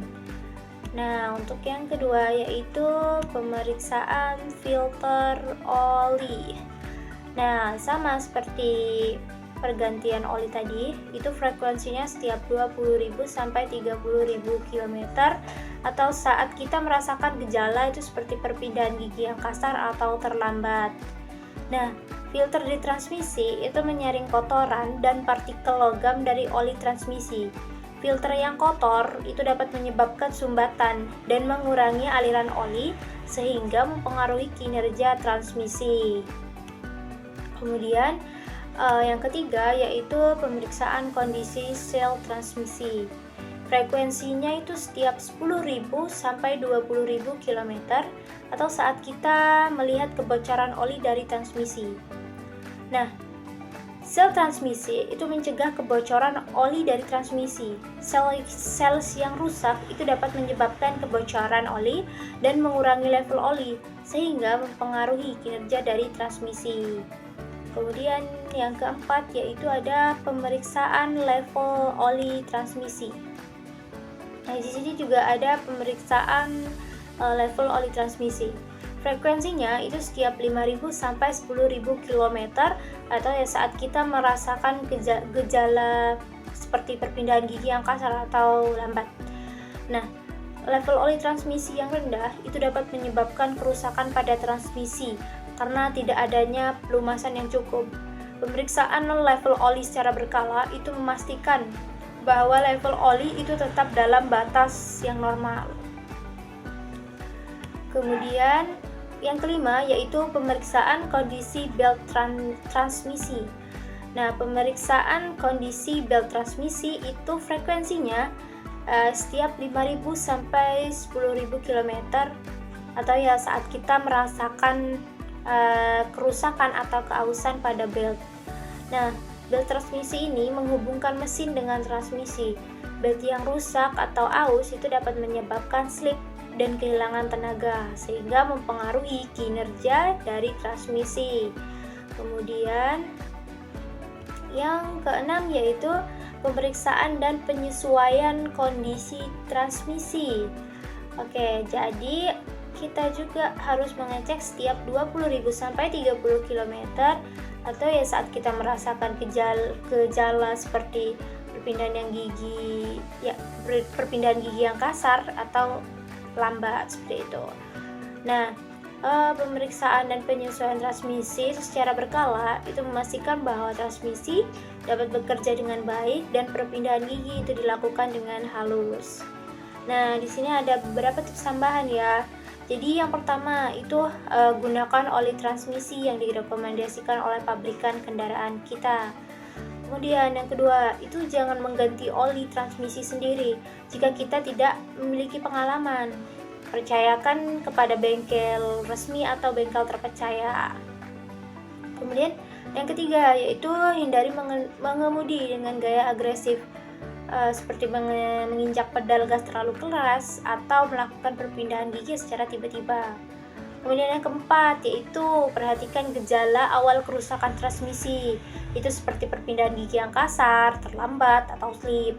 A: Nah, untuk yang kedua yaitu pemeriksaan filter oli. Nah, sama seperti pergantian oli tadi, itu frekuensinya setiap 20.000 sampai 30.000 km atau saat kita merasakan gejala itu seperti perpindahan gigi yang kasar atau terlambat. Nah, filter di transmisi itu menyaring kotoran dan partikel logam dari oli transmisi. Filter yang kotor itu dapat menyebabkan sumbatan dan mengurangi aliran oli sehingga mempengaruhi kinerja transmisi. Kemudian yang ketiga yaitu pemeriksaan kondisi sel transmisi. Frekuensinya itu setiap 10.000 sampai 20.000 km atau saat kita melihat kebocoran oli dari transmisi. Nah, sel transmisi itu mencegah kebocoran oli dari transmisi. Sel yang rusak itu dapat menyebabkan kebocoran oli dan mengurangi level oli, sehingga mempengaruhi kinerja dari transmisi. Kemudian yang keempat yaitu ada pemeriksaan level oli transmisi. Nah, di sini juga ada pemeriksaan level oli transmisi. Frekuensinya itu setiap 5.000 sampai 10.000 km atau ya saat kita merasakan gejala seperti perpindahan gigi yang kasar atau lambat. Nah, level oli transmisi yang rendah itu dapat menyebabkan kerusakan pada transmisi karena tidak adanya pelumasan yang cukup. Pemeriksaan level oli secara berkala itu memastikan bahwa level oli itu tetap dalam batas yang normal. Kemudian yang kelima yaitu pemeriksaan kondisi belt transmisi. Nah, pemeriksaan kondisi belt transmisi itu frekuensinya setiap 5.000 sampai 10.000 km atau ya saat kita merasakan kerusakan atau keausan pada belt. Nah, belt transmisi ini menghubungkan mesin dengan transmisi. Belt yang rusak atau aus itu dapat menyebabkan slip dan kehilangan tenaga sehingga mempengaruhi kinerja dari transmisi. Kemudian yang keenam yaitu pemeriksaan dan penyesuaian kondisi transmisi. Oke, jadi kita juga harus mengecek setiap 20.000 sampai 30 km atau ya saat kita merasakan gejala seperti perpindahan gigi yang kasar atau lambat seperti itu. Nah, pemeriksaan dan penyesuaian transmisi secara berkala itu memastikan bahwa transmisi dapat bekerja dengan baik dan perpindahan gigi itu dilakukan dengan halus. Nah, di sini ada beberapa tips tambahan ya. Jadi yang pertama itu gunakan oli transmisi yang direkomendasikan oleh pabrikan kendaraan kita. Kemudian yang kedua, itu jangan mengganti oli transmisi sendiri jika kita tidak memiliki pengalaman. Percayakan kepada bengkel resmi atau bengkel terpercaya. Kemudian yang ketiga, yaitu hindari mengemudi dengan gaya agresif seperti menginjak pedal gas terlalu keras atau melakukan perpindahan gigi secara tiba-tiba. Kemudian yang keempat yaitu perhatikan gejala awal kerusakan transmisi. Itu seperti perpindahan gigi yang kasar, terlambat, atau slip.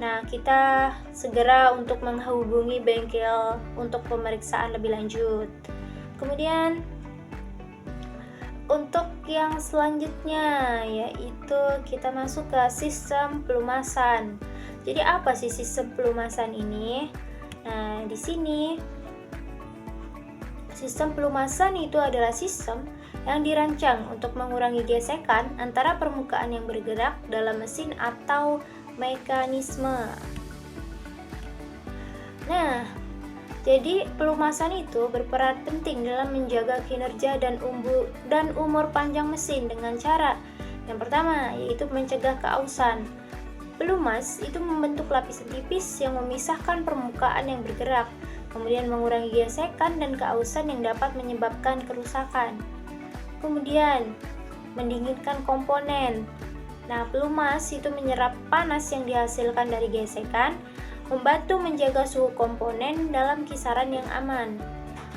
A: Nah, kita segera untuk menghubungi bengkel untuk pemeriksaan lebih lanjut. Kemudian untuk yang selanjutnya yaitu kita masuk ke sistem pelumasan. Jadi apa sih sistem pelumasan ini? Nah, di sini sistem pelumasan itu adalah sistem yang dirancang untuk mengurangi gesekan antara permukaan yang bergerak dalam mesin atau mekanisme. Nah, jadi pelumasan itu berperan penting dalam menjaga kinerja dan umur panjang mesin dengan cara yang pertama yaitu mencegah keausan. Pelumas itu membentuk lapisan tipis yang memisahkan permukaan yang bergerak, kemudian mengurangi gesekan dan keausan yang dapat menyebabkan kerusakan. Kemudian, mendinginkan komponen. Nah, pelumas itu menyerap panas yang dihasilkan dari gesekan, membantu menjaga suhu komponen dalam kisaran yang aman.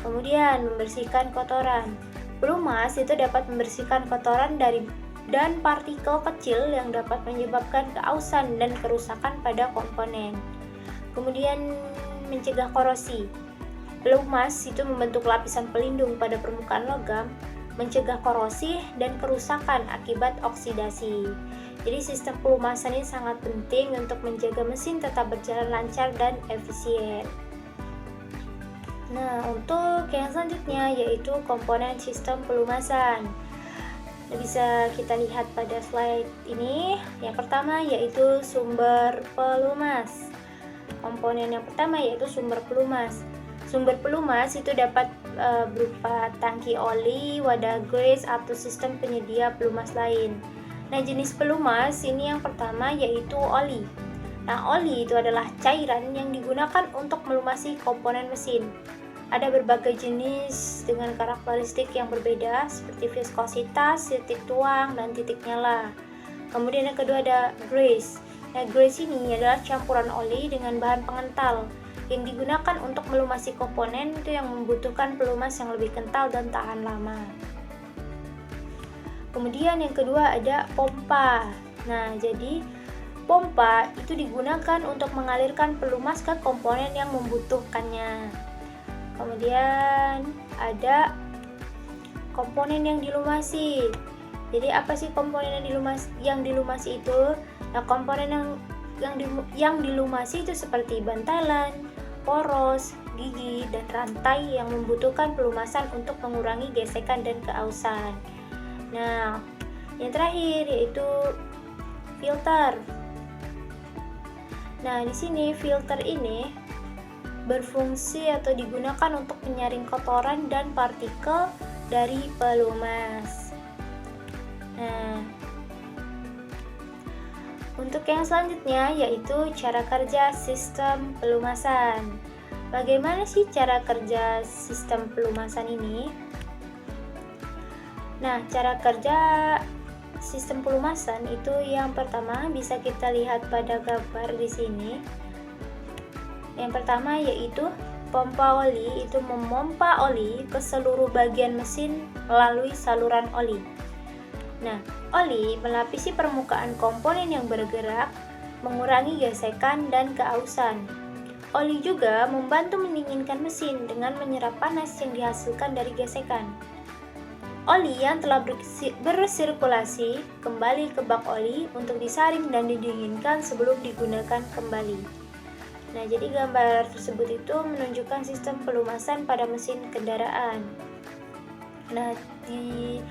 A: Kemudian, membersihkan kotoran. Pelumas itu dapat membersihkan kotoran dan partikel kecil yang dapat menyebabkan keausan dan kerusakan pada komponen. Kemudian, mencegah korosi. Pelumas itu membentuk lapisan pelindung pada permukaan logam, mencegah korosi dan kerusakan akibat oksidasi. Jadi sistem pelumasan ini sangat penting untuk menjaga mesin tetap berjalan lancar dan efisien. Nah, untuk yang selanjutnya yaitu komponen sistem pelumasan. Bisa kita lihat pada slide ini. Yang pertama yaitu sumber pelumas. Komponen yang pertama yaitu sumber pelumas. Sumber pelumas itu dapat berupa tangki oli, wadah grease, atau sistem penyedia pelumas lain. Nah, jenis pelumas ini yang pertama yaitu oli. Nah, oli itu adalah cairan yang digunakan untuk melumasi komponen mesin. Ada berbagai jenis dengan karakteristik yang berbeda seperti viskositas, titik tuang, dan titik nyala. Kemudian yang kedua ada grease. Nah, grease ini adalah campuran oli dengan bahan pengental yang digunakan untuk melumasi komponen itu yang membutuhkan pelumas yang lebih kental dan tahan lama. Kemudian yang kedua ada pompa. Nah, jadi pompa itu digunakan untuk mengalirkan pelumas ke komponen yang membutuhkannya. Kemudian ada komponen yang dilumasi. Jadi apa sih komponen yang dilumasi itu? Nah, komponen yang dilumasi itu seperti bantalan, poros, gigi, dan rantai yang membutuhkan pelumasan untuk mengurangi gesekan dan keausan. Nah, yang terakhir yaitu filter. Nah, di sini filter ini berfungsi atau digunakan untuk menyaring kotoran dan partikel dari pelumas. Nah, untuk yang selanjutnya yaitu cara kerja sistem pelumasan. Bagaimana sih cara kerja sistem pelumasan ini? Nah, cara kerja sistem pelumasan itu yang pertama bisa kita lihat pada gambar di sini. Yang pertama yaitu pompa oli, itu memompa oli ke seluruh bagian mesin melalui saluran oli. Nah, oli melapisi permukaan komponen yang bergerak, mengurangi gesekan dan keausan. Oli juga membantu mendinginkan mesin dengan menyerap panas yang dihasilkan dari gesekan. Oli yang telah bersirkulasi kembali ke bak oli untuk disaring dan didinginkan sebelum digunakan kembali. Nah, jadi gambar tersebut itu menunjukkan sistem pelumasan pada mesin kendaraan. Nah, di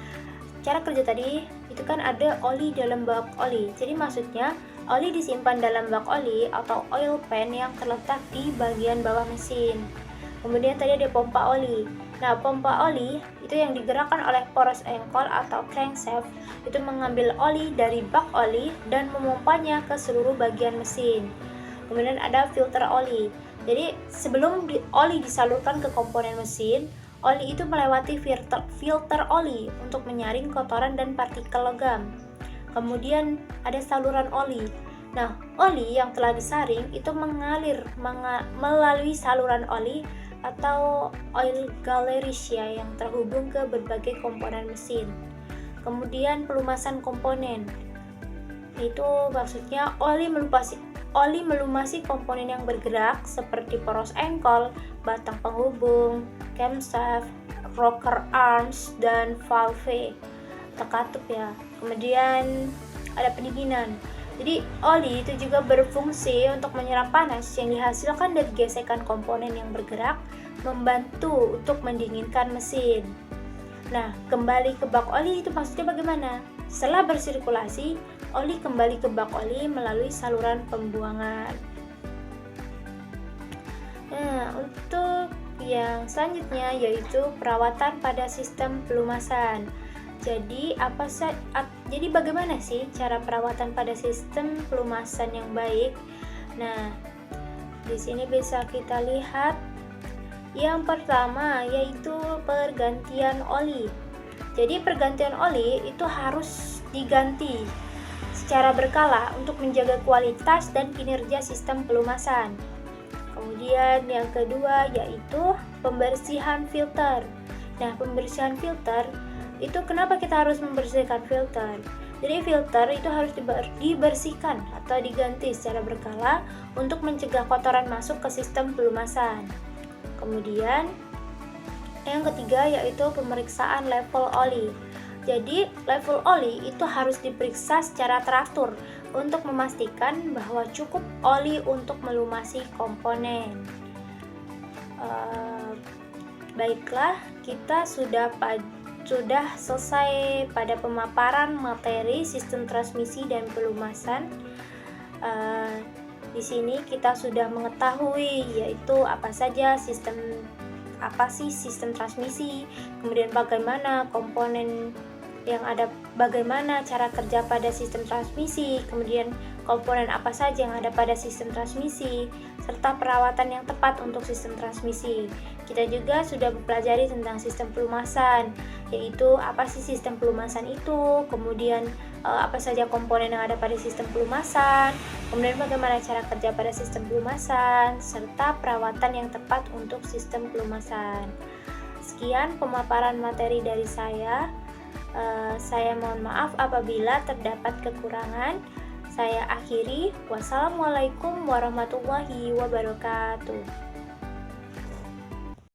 A: cara kerja tadi itu kan ada oli dalam bak oli. Jadi maksudnya oli disimpan dalam bak oli atau oil pan yang terletak di bagian bawah mesin. Kemudian tadi ada pompa oli. Nah, pompa oli itu yang digerakkan oleh poros engkol atau crankshaft itu mengambil oli dari bak oli dan memompanya ke seluruh bagian mesin. Kemudian ada filter oli. Jadi sebelum oli disalurkan ke komponen mesin, oli itu melewati filter oli untuk menyaring kotoran dan partikel logam. Kemudian ada saluran oli. Nah, oli yang telah disaring itu mengalir melalui saluran oli atau oil galleries ya, yang terhubung ke berbagai komponen mesin. Kemudian pelumasan komponen. Itu maksudnya oli melumasi komponen yang bergerak seperti poros engkol, batang penghubung, camshaft, rocker arms, dan valve atau katup ya. Kemudian ada pendinginan. Jadi oli itu juga berfungsi untuk menyerap panas yang dihasilkan dari gesekan komponen yang bergerak, membantu untuk mendinginkan mesin. Nah, kembali ke bak oli itu maksudnya bagaimana? Setelah bersirkulasi, oli kembali ke bak oli melalui saluran pembuangan. Nah, untuk yang selanjutnya yaitu perawatan pada sistem pelumasan. Jadi bagaimana sih cara perawatan pada sistem pelumasan yang baik? Nah, di sini bisa kita lihat yang pertama yaitu pergantian oli. Jadi pergantian oli itu harus diganti secara berkala untuk menjaga kualitas dan kinerja sistem pelumasan. Kemudian yang kedua yaitu pembersihan filter. Nah, pembersihan filter itu kenapa kita harus membersihkan filter? Jadi filter itu harus dibersihkan atau diganti secara berkala untuk mencegah kotoran masuk ke sistem pelumasan. Kemudian yang ketiga yaitu pemeriksaan level oli. Jadi level oli itu harus diperiksa secara teratur untuk memastikan bahwa cukup oli untuk melumasi komponen. Baiklah, kita sudah selesai pada pemaparan materi sistem transmisi dan pelumasan. Di sini kita sudah mengetahui yaitu apa sih sistem transmisi, kemudian bagaimana komponen yang ada, bagaimana cara kerja pada sistem transmisi, kemudian komponen apa saja yang ada pada sistem transmisi, serta perawatan yang tepat untuk sistem transmisi. Kita juga sudah mempelajari tentang sistem pelumasan, yaitu apa sih sistem pelumasan itu, kemudian apa saja komponen yang ada pada sistem pelumasan, kemudian bagaimana cara kerja pada sistem pelumasan, serta perawatan yang tepat untuk sistem pelumasan. Sekian pemaparan materi dari saya. Saya mohon maaf apabila terdapat kekurangan. Saya akhiri. Wassalamualaikum warahmatullahi wabarakatuh.